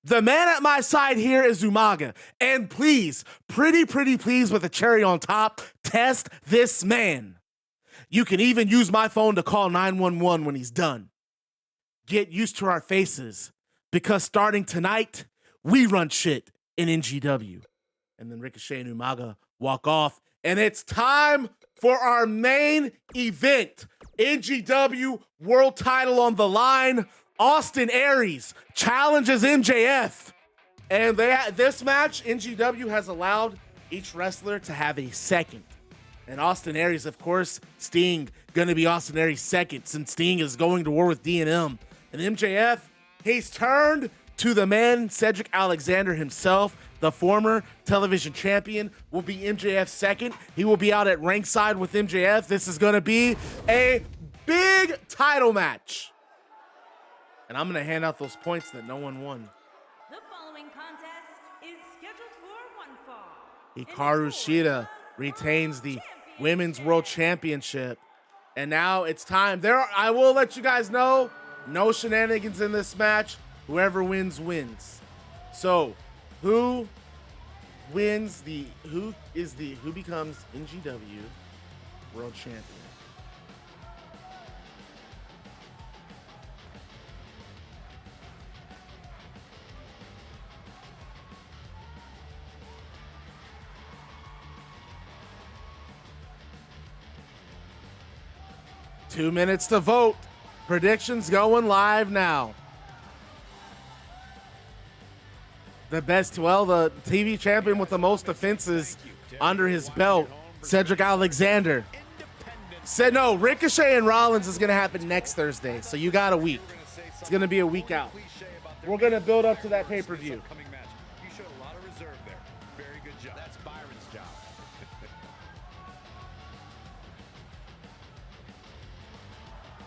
The man at my side here is Umaga, and please, pretty please with a cherry on top, test this man. You can even use my phone to call 911 when he's done. Get used to our faces, because starting tonight, we run shit in NGW." And then Ricochet and Umaga walk off, and it's time for our main event. NGW World Title on the line. Austin Aries challenges MJF. And this match, NGW has allowed each wrestler to have a second. And Austin Aries, of course, Sting, going to be Austin Aries' second, since Sting is going to war with D&M. And MJF, he's turned to the man, Cedric Alexander himself, the former television champion, will be MJF's second. He will be out at ringside with MJF. This is going to be a big title match. And I'm going to hand out those points that no one won. The following contest is scheduled for one fall. Hikaru Shida retains the Women's World Championship. And now it's time. I will let you guys know, no shenanigans in this match. Whoever wins, wins. So, who becomes NGW World Champion? Two minutes to vote. Predictions going live now. The TV champion with the most defenses under his belt, Cedric Alexander. Said no, Ricochet and Rollins is going to happen next Thursday, so you got a week. It's going to be a week out. We're going to build up to that pay-per-view. You showed a lot of reserve there. Very good job. That's Byron's job.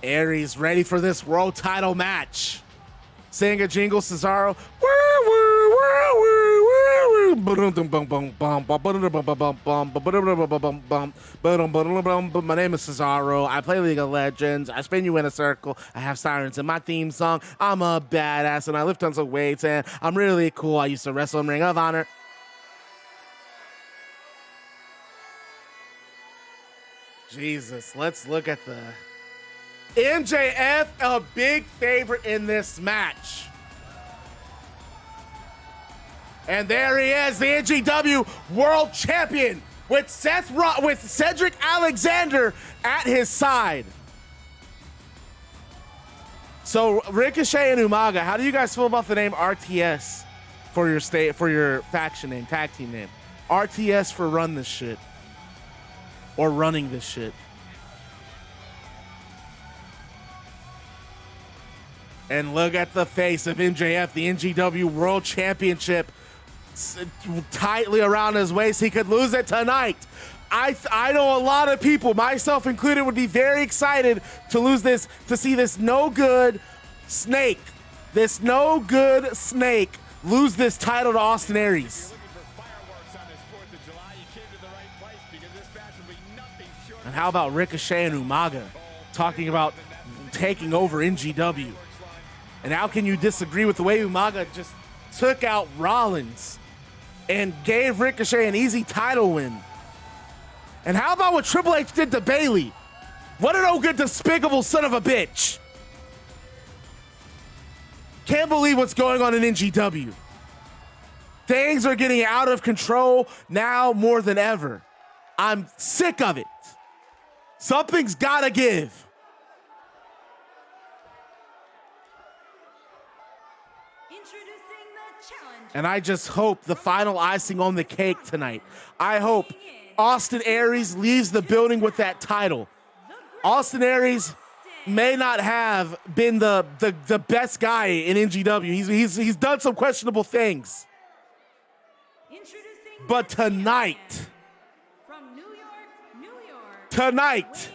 Aries ready for this world title match. Sing a jingle, Cesaro. Woo, woo, woo, woo, woo, name is Cesaro. I play League of Legends. I spin you in a circle. I have sirens in my theme song. I'm a badass and I lift tons of weights and I'm really cool. I used to wrestle in Ring of Honor. Jesus, let's look at the MJF, a big favorite in this match. And there he is, the NGW World Champion with Cedric Alexander at his side. So Ricochet and Umaga, how do you guys feel about the name RTS for your faction name, tag team name? RTS for run this shit. Or running this shit. And look at the face of MJF, the NGW World Championship tightly around his waist. He could lose it tonight. I know a lot of people, myself included, would be very excited to lose this, to see this no good snake lose this title to Austin Aries. And how about Ricochet and Umaga talking about taking over NGW? And how can you disagree with the way Umaga just took out Rollins and gave Ricochet an easy title win? And how about what Triple H did to Bayley? What an no good, despicable son of a bitch. Can't believe what's going on in NGW. Things are getting out of control now more than ever. I'm sick of it. Something's gotta give. Introducing the challenger. And I just hope the final icing on the cake tonight. I hope Austin Aries leaves the building with that title. Austin Aries may not have been the best guy in NGW. He's done some questionable things. Introducing But the champion. tonight, From New York, tonight,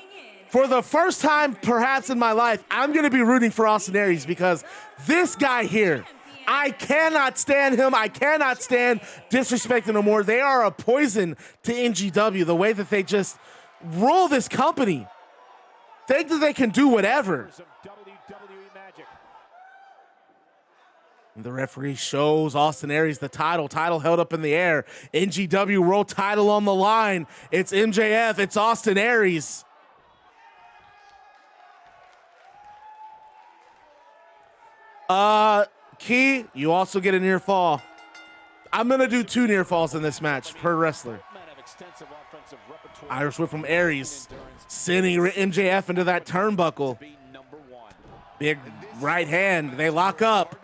for the first time perhaps in my life, I'm going to be rooting for Austin Aries because this guy here, I cannot stand him. I cannot stand disrespecting him more. They are a poison to NGW, the way that they just rule this company. Think that they can do whatever. Some WWE magic. And the referee shows Austin Aries the title held up in the air. NGW World title on the line. It's MJF, it's Austin Aries. Key, you also get a near fall. I'm gonna do 2 near falls in this match per wrestler. Irish whip from Aries, sending MJF into that turnbuckle. Big right hand, they lock up.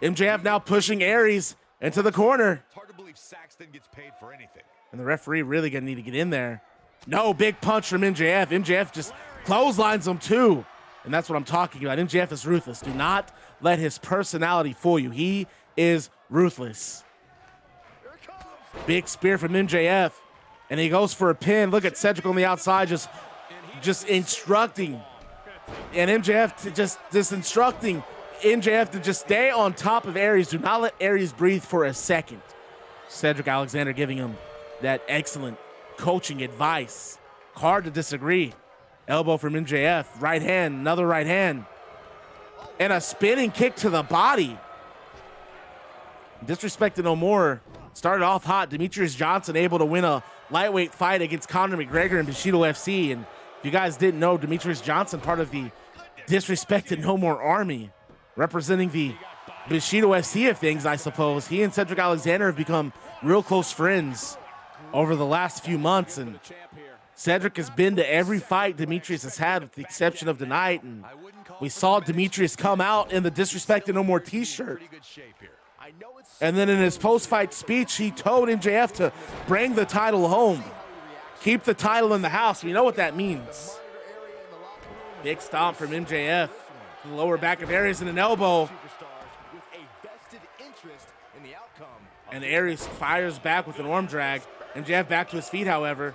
MJF now pushing Aries into the corner. It's hard to believe Saxton gets paid for anything. And the referee really gonna need to get in there. No, big punch from MJF. MJF just clotheslines him too. And that's what I'm talking about. MJF is ruthless. Do not let his personality fool you. He is ruthless. Big spear from MJF. And he goes for a pin. Look at Cedric on the outside just instructing. And MJF to just instructing MJF to just stay on top of Aries. Do not let Aries breathe for a second. Cedric Alexander giving him that excellent coaching advice. Hard to disagree. Elbow from MJF. Right hand, another right hand. And a spinning kick to the body. Disrespected no more. Started off hot. Demetrius Johnson able to win a lightweight fight against Conor McGregor and Bushido FC. And if you guys didn't know, Demetrius Johnson, part of the Disrespected No More Army, representing the Bushido FC of things, I suppose. He and Cedric Alexander have become real close friends over the last few months. And Cedric has been to every fight Demetrius has had, with the exception of tonight. And we saw Demetrius come out in the Disrespected No More t-shirt. And then in his post-fight speech, he told MJF to bring the title home. Keep the title in the house. We know what that means. Big stomp from MJF. To the lower back of Aries and an elbow. And Aries fires back with an arm drag. MJF back to his feet, however.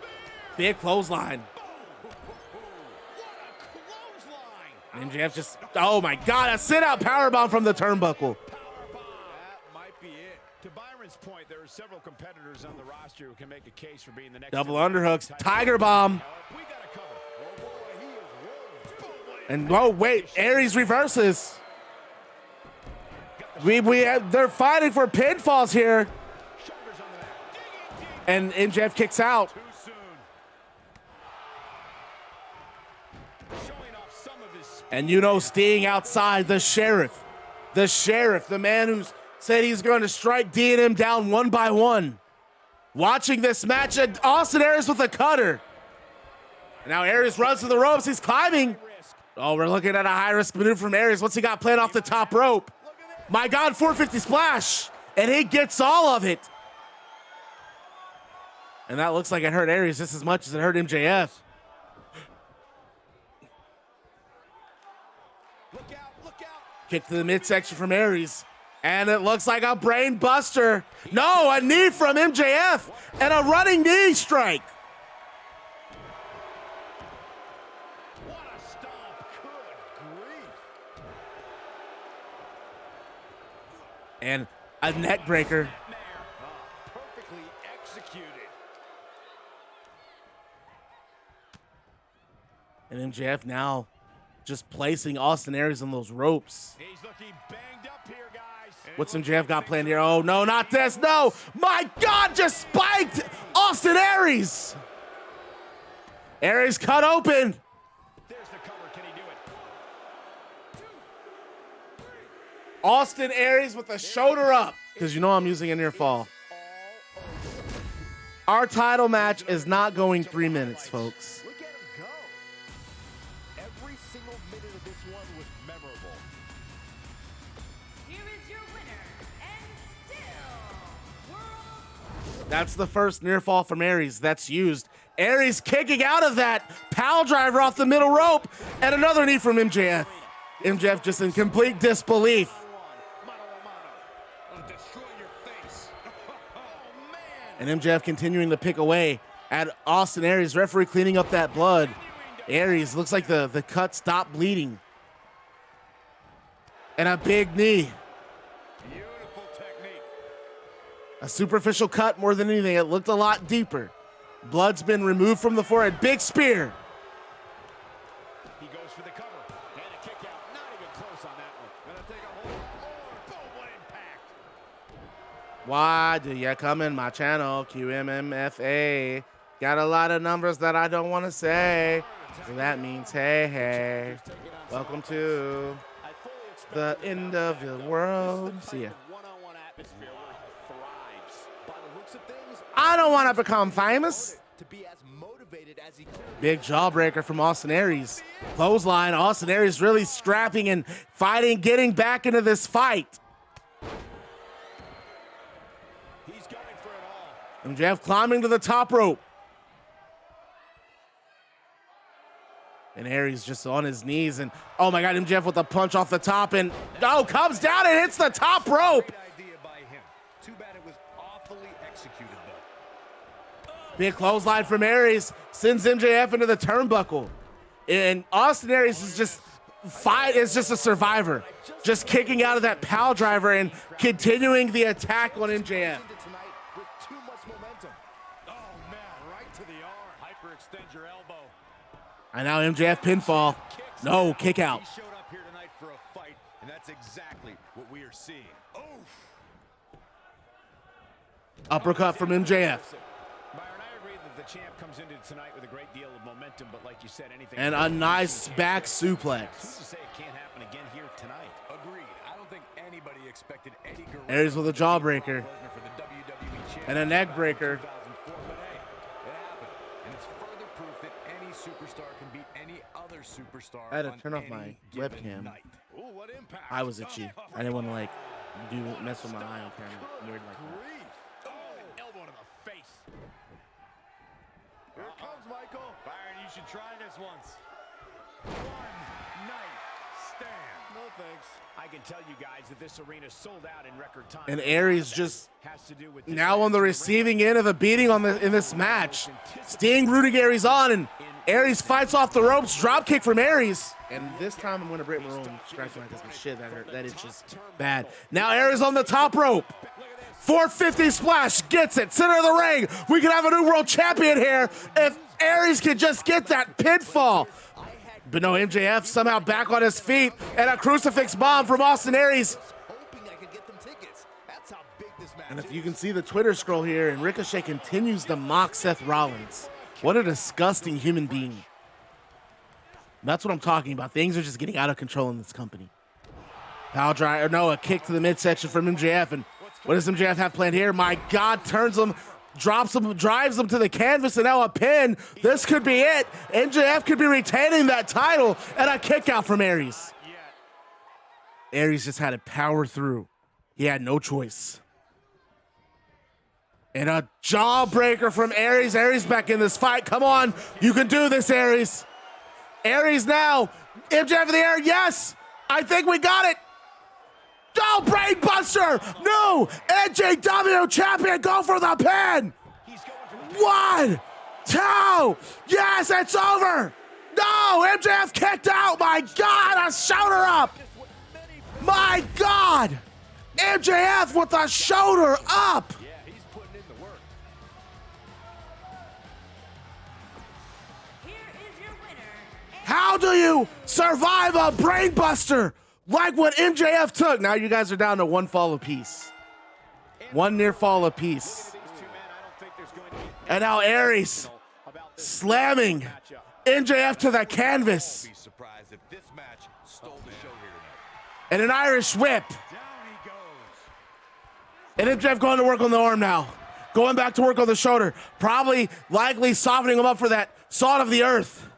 Big clothesline. MJF just, oh my God, a sit-out powerbomb from the turnbuckle. To Byron's point, there are several competitors on the roster who can make a case for being the next Double underhooks, tiger bomb. We got a cover. Oh boy, he is rolling. And oh wait, Aries reverses. They're fighting for pinfalls here. Shoulders on the mat. And MJF kicks out. Too soon. Showing off some of his speed. And you know, Sting outside, the sheriff, the man who's said he's going to strike D&M down one by one. Watching this match, Austin Aries with a cutter. And now Aries runs to the ropes. He's climbing. Oh, we're looking at a high-risk maneuver from Aries. What's he got planned off the top rope? My God, 450 splash. And he gets all of it. And that looks like it hurt Aries just as much as it hurt MJF. Look out. Kick to the midsection from Aries. And it looks like a brain buster. No, a knee from MJF and a running knee strike. What a stomp. Good grief. And a neck breaker. Perfectly executed. And MJF now just placing Austin Aries on those ropes. He's looking banged up here, guys. What's MJF got planned here? Oh, no, not this. No. My God, just spiked Austin Aries. Aries cut open. There's the cover. Can he do it? Austin Aries with a shoulder up. Because you know I'm using a near fall. Our title match is not going 3 minutes, folks. Look at him go. Every single minute of this one was memorable. Here is your winner, and still world That's the first near fall from Aries that's used. Aries kicking out of that pile driver off the middle rope, and another knee from MJF. MJF just in complete disbelief. I'll destroy your face. Oh, man. And MJF continuing to pick away at Austin Aries. Referee cleaning up that blood. Aries looks like the cut stopped bleeding. And a big knee. Beautiful technique. A superficial cut more than anything. It looked a lot deeper. Blood's been removed from the forehead. Big spear. He goes for the cover. And a kick out. Not even close on that one. Gonna take a hold. Boom, what impact. Why do you come in my channel, QMMFA? Got a lot of numbers that I don't want to say. So that means, hey. Welcome to the end of the world. See ya. One-on-one atmosphere where he thrives. By the looks of things, I don't want to become famous. to be as motivated as he could. Big jawbreaker from Austin Aries. Clothesline. Austin Aries really scrapping and fighting, getting back into this fight. He's going for it all. MJF climbing to the top rope. And Aries just on his knees. And oh my God, MJF with a punch off the top. And comes down and hits the top rope. Great idea by him. Too bad it was awfully executed, though. Big clothesline from Aries sends MJF into the turnbuckle. And Austin Aries is just a survivor. Just kicking out of that pile driver and continuing the attack on MJF. Tonight with too much momentum. Oh man, right to the arm. Hyperextend your elbow. And now MJF pinfall. No, kick out. He showed up here tonight for a fight, and that's exactly what we are seeing. Oof. Uppercut from MJF. Byron, I agree that the champ comes into tonight with a great deal of momentum, but like you said, anything. And a nice back suplex. Who's to say it can't happen again here tonight? Agreed. I don't think anybody expected Eddie Guerrero Aries with a jawbreaker. for the WWE And a neck breaker. 2004, but hey, it happened. And it's further proof that any superstar can beat any other superstar. I had to on turn off any my given webcam. night. Ooh, what impact. I was itchy. I didn't want to mess with my eye on camera. Weird like that. Grief. Oh, an elbow to the face. Here it comes, Michael. Byron, you should try this once. One night stand. No thanks. I can tell you guys that this arena sold out in record time. And Aries just has to do with now on the receiving end of a beating in this match. Sting rooting Aries on, and Aries fights off the ropes. Drop kick from Aries. And this time I'm going to break my own scratch like this. But shit, that hurt. That itches bad. Now Aries on the top rope. 450 splash, gets it, center of the ring. We could have a new world champion here if Aries could just get that pinfall. But no, MJF somehow back on his feet, and a crucifix bomb from Austin Aries. And if you can see the Twitter scroll here, and Ricochet continues to mock Seth Rollins. What a disgusting human being. That's what I'm talking about. Things are just getting out of control in this company. Power drive, or no, a kick to the midsection from MJF. And what does MJF have planned here? My God, turns him, drops him, drives him to the canvas, and now a pin. This could be it. MJF could be retaining that title, and a kick out from Aries. Aries just had to power through. He had no choice. And a jawbreaker from Aries. Aries back in this fight. Come on, you can do this, Aries. Aries now, MJF in the air, yes, I think we got it. Oh, brain buster, no, NGW champion, go for the pin. 1, 2, yes, it's over. No, MJF kicked out, my God, a shoulder up. My God, MJF with a shoulder up. How do you survive a brain buster like what MJF took? Now you guys are down to 1 fall apiece. 1 near fall apiece. And now Aries slamming MJF to the canvas. And an Irish whip. And MJF going to work on the arm now. Going back to work on the shoulder. Probably, likely softening him up for that salt of the earth.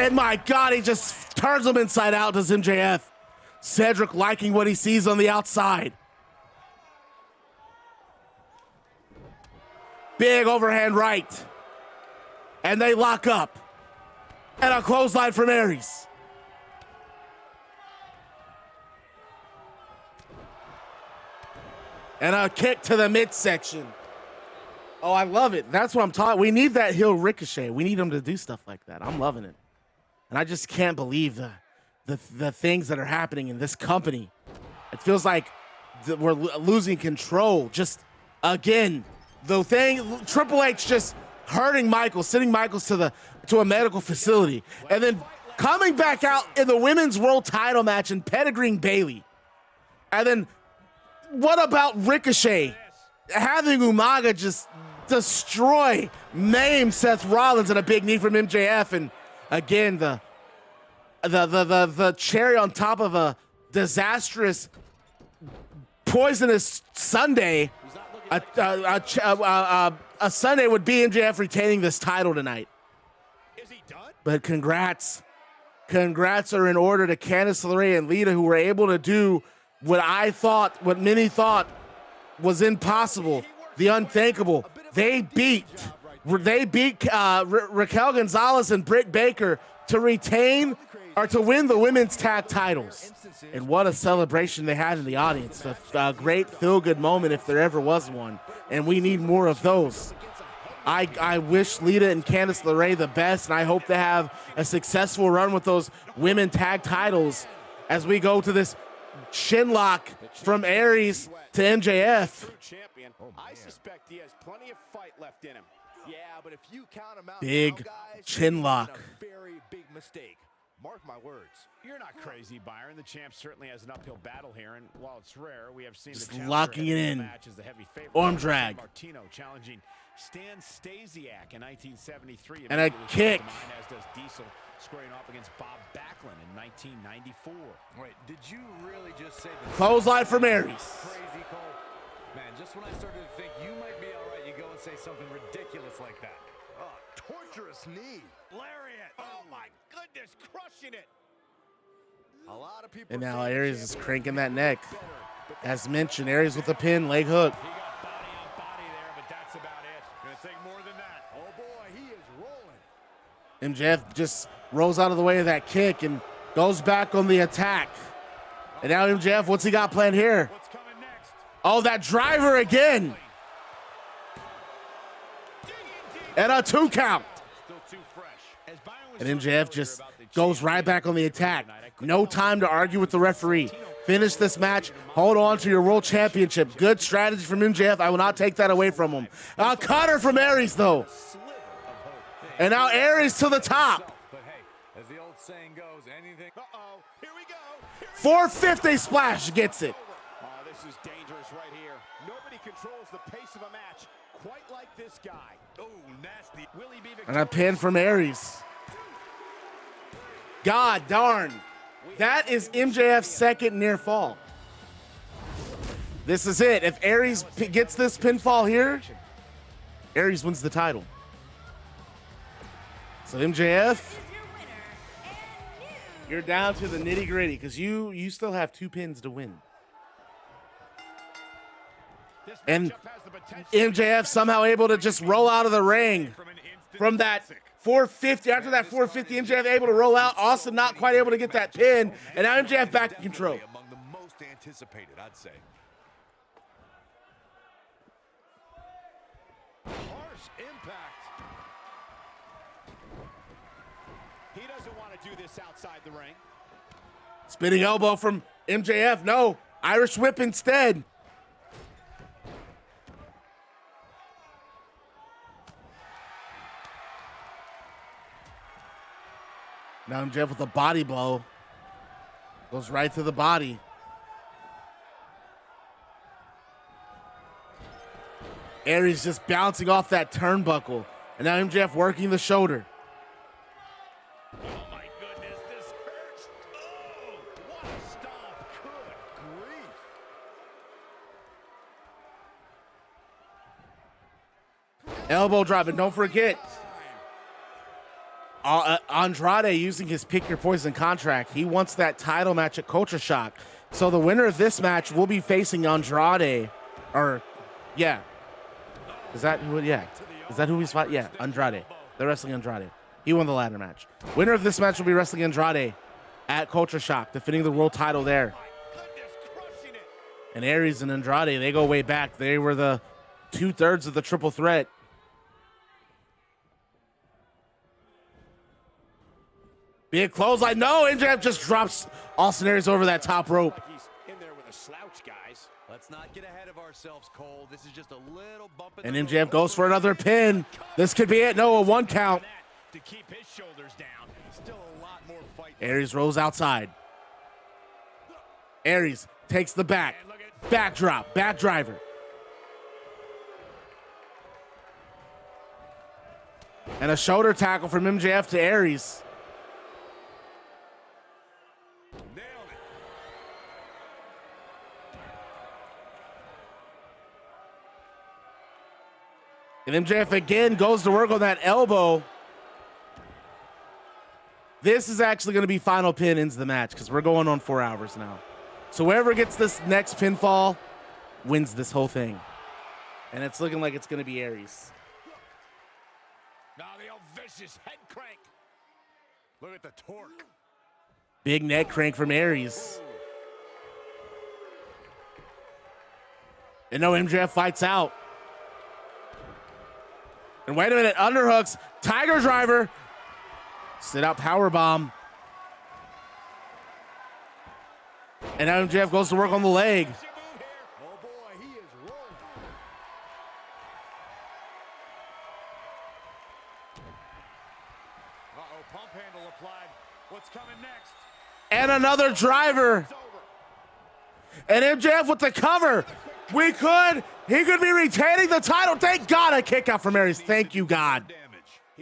And my God, he just turns him inside out, does MJF. Cedric liking what he sees on the outside. Big overhand right. And they lock up. And a clothesline from Aries. And a kick to the midsection. Oh, I love it. That's what I'm talking. We need that heel Ricochet. We need him to do stuff like that. I'm loving it. And I just can't believe the things that are happening in this company. It feels like we're losing control. Just, again, the thing, Triple H just hurting Michaels, sending Michaels to a medical facility. And then coming back out in the women's world title match and pedigreeing Bayley. And then what about Ricochet? Having Umaga just destroy, maim Seth Rollins and a big knee from MJF. And again, the cherry on top of a disastrous, poisonous Sunday. A Sunday would be MJF retaining this title tonight. Is he done? But congrats are in order to Candice LeRae and Lita, who were able to do what many thought was impossible, the unthinkable. They beat Raquel Gonzalez and Britt Baker to retain or to win the women's tag titles. And what a celebration they had in the audience. A great feel-good moment if there ever was one. And we need more of those. I wish Lita and Candice LeRae the best, and I hope they have a successful run with those women tag titles as we go to this shin lock from Aries to MJF. I suspect he has plenty of fight left in him. Yeah, but if you count him out, big chin lock. Very big mistake. Mark my words. You're not crazy, Byron. The champ certainly has an uphill battle here, and while it's rare, we have seen just the locking it in. Match as the heavy favorite. Arm drag. Martino challenging Stan Stasiak in 1973. And a kick. As does Diesel squaring off against Bob Backlund in 1994. Wait, did you really just say that? Clothesline from Aries. Crazy call. Man, just when I started to think you might be all right, you go and say something ridiculous like that. Oh, torturous knee. Lariat. Oh, my goodness, crushing it. A lot of people. And now Aries is cranking that neck. As mentioned, Aries with a pin, leg hook. He got body on body there, but that's about it. Gonna take more than that. Oh, boy, he is rolling. MJF just rolls out of the way of that kick and goes back on the attack. And now MJF, what's he got planned here? What's coming next? Oh, that driver again. And a 2 count. Still too fresh. And MJF just goes right back on the attack. No time to argue with the referee. Finish this match. Hold on to your World Championship. Good strategy from MJF. I will not take that away from him. Cutter from Aries, though. And now Aries to the top. But hey, as the old saying goes, anything. Uh-oh, here we go. 450 splash gets it. Oh, this is dangerous right here. Nobody controls the pace of a match quite like this guy. Oh, nasty. Will he be victorious? And a pin from Aries. God darn. That is MJF's second near fall. This is it. If Aries gets this pinfall here, Aries wins the title. So MJF, you're down to the nitty gritty because you still have 2 pins to win. And MJF somehow able to just roll out of the ring from that 450. After that 450, MJF able to roll out. Austin not quite able to get that pin. And now MJF back in control. Among the most anticipated, I'd say. Harsh impact. He doesn't want to do this outside the ring. Spinning elbow from MJF. No, Irish whip instead. Now MJF with a body blow. Goes right to the body. Aries just bouncing off that turnbuckle. And now MJF working the shoulder. Oh my goodness, this hurts. Oh, what a stomp. Good grief. Elbow drop, and don't forget, Andrade using his pick your poison contract. He wants that title match at Culture Shock. So the winner of this match will be facing Andrade. Or, yeah. Is that who? Yeah. Is that who he's fighting? Yeah, Andrade. They're wrestling Andrade. He won the ladder match. Winner of this match will be wrestling Andrade at Culture Shock, defending the world title there. And Aries and Andrade, they go way back. They were the 2/3 of the triple threat. Big clothesline. No, MJF just drops Austin Aries over that top rope. He's in there with a slouch, guys. Let's not get ahead of ourselves, Cole. This is just a little bump in And the MJF road. goes for another pin. This could be it. No, a 1 count. To keep his shoulders down. Still a lot more fight. Aries rolls outside. Aries takes the back. Backdrop. Back driver. And a shoulder tackle from MJF to Aries. Nailed it. And MJF again goes to work on that elbow. This is actually going to be final pin ends the match because we're going on 4 hours now. So whoever gets this next pinfall wins this whole thing. And it's looking like it's going to be Aries. Now the old vicious head crank. Look at the torque. Big neck crank from Aries. And no, MJF fights out. And wait a minute, underhooks, Tiger driver. Sit out power bomb. And now MJF goes to work on the leg. Oh boy, he is rolling. Uh-oh, pump handle applied. What's coming next? And another driver. It's over. And MJF with the cover. He could be retaining the title. Thank God, a kick out from Aries. Thank you, God.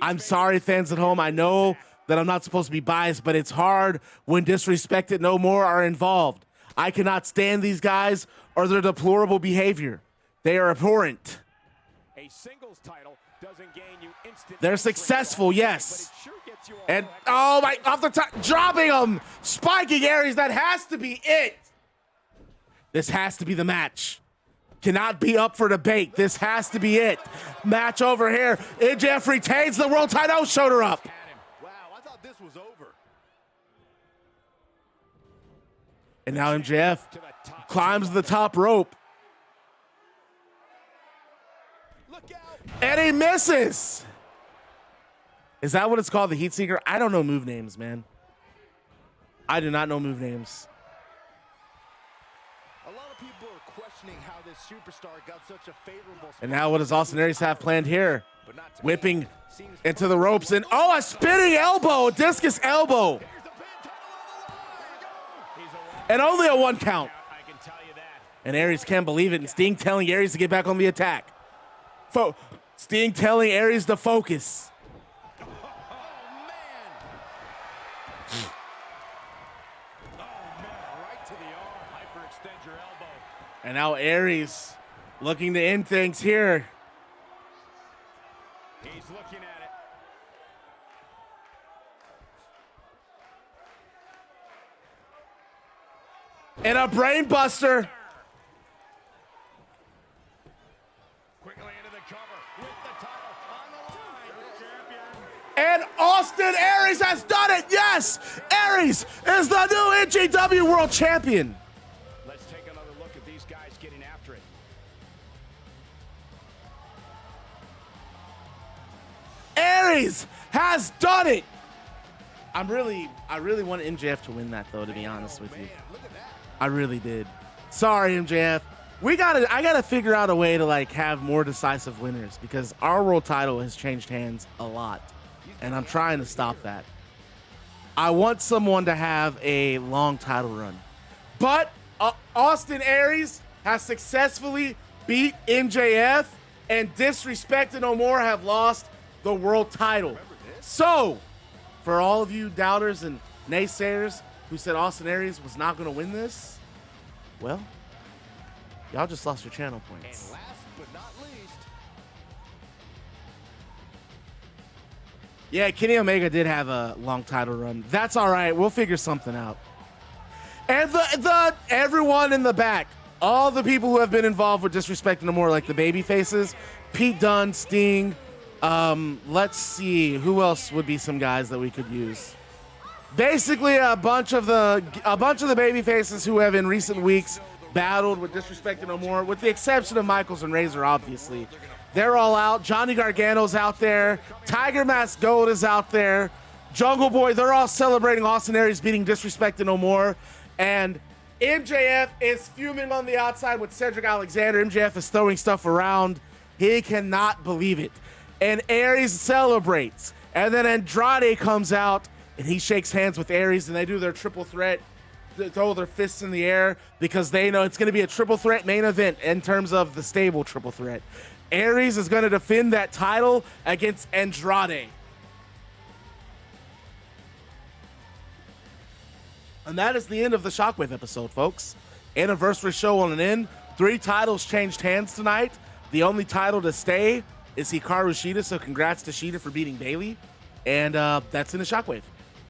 I'm sorry, fans at home. I know that I'm not supposed to be biased, but it's hard when disrespected no more are involved. I cannot stand these guys or their deplorable behavior. They are abhorrent. A singles title doesn't gain you instant. They're successful, yes. But it sure gets you a And, whole oh my, off the top, dropping him, spiking Aries. That has to be it. This has to be the match. Cannot be up for debate. This has to be it. Match over here. MJF retains the world title. Shoulder up. Wow, I thought this was over. And now MJF climbs the top rope. Look out. And he misses. Is that what it's called, the Heat Seeker? I don't know move names, man. I do not know move names. A lot of people are questioning how this superstar got such a favorable. And now what does Austin Aries have planned here? But not to Whipping me. Seems into the ropes and, oh, a spinning elbow, a discus elbow. And only a 1 count. I can tell you that. And Aries can't believe it. And Sting telling Aries to get back on the attack. Sting telling Aries to focus. Oh, man. Right to the arm. Hyperextend your elbow. And now Aries looking to end things here. He's looking at it. And a brain buster. Quickly into the cover with the title on the line. Champion. And Austin Aries has done it. Yes, Aries is the new NGW World Champion. Let's take another look at these guys getting after it. Aries has done it. I really want MJF to win that, though, to be honest with you. Man, look at that. I really did. Sorry, MJF. I gotta figure out a way to like have more decisive winners because our world title has changed hands a lot, and I'm trying to stop that. I want someone to have a long title run, but Austin Aries has successfully beat MJF, and Disrespect and No More have lost the world title. So, for all of you doubters and naysayers who said Austin Aries was not going to win this, well, y'all just lost your channel points. And last but not least, Yeah, Kenny Omega did have a long title run. That's all right. We'll figure something out. And everyone in the back, all the people who have been involved with Disrespect No More, like the baby faces, Pete Dunne, Sting. Let's see who else would be some guys that we could use. Basically, a bunch of the baby faces who have in recent weeks battled with Disrespect No More, with the exception of Michaels and Razor, obviously. They're all out. Johnny Gargano's out there. Tiger Mask Gold is out there. Jungle Boy, they're all celebrating Austin Aries beating Disrespect No More. And MJF is fuming on the outside with Cedric Alexander. MJF is throwing stuff around. He cannot believe it. And Aries celebrates. And then Andrade comes out and he shakes hands with Aries, and they do their triple threat. They throw their fists in the air because they know it's going to be a triple threat main event in terms of the stable triple threat. Aries is going to defend that title against Andrade. And that is the end of the Shockwave episode, folks. Anniversary show on an end. 3 titles changed hands tonight. The only title to stay is Hikaru Shida, so congrats to Shida for beating Bayley. And that's in the Shockwave.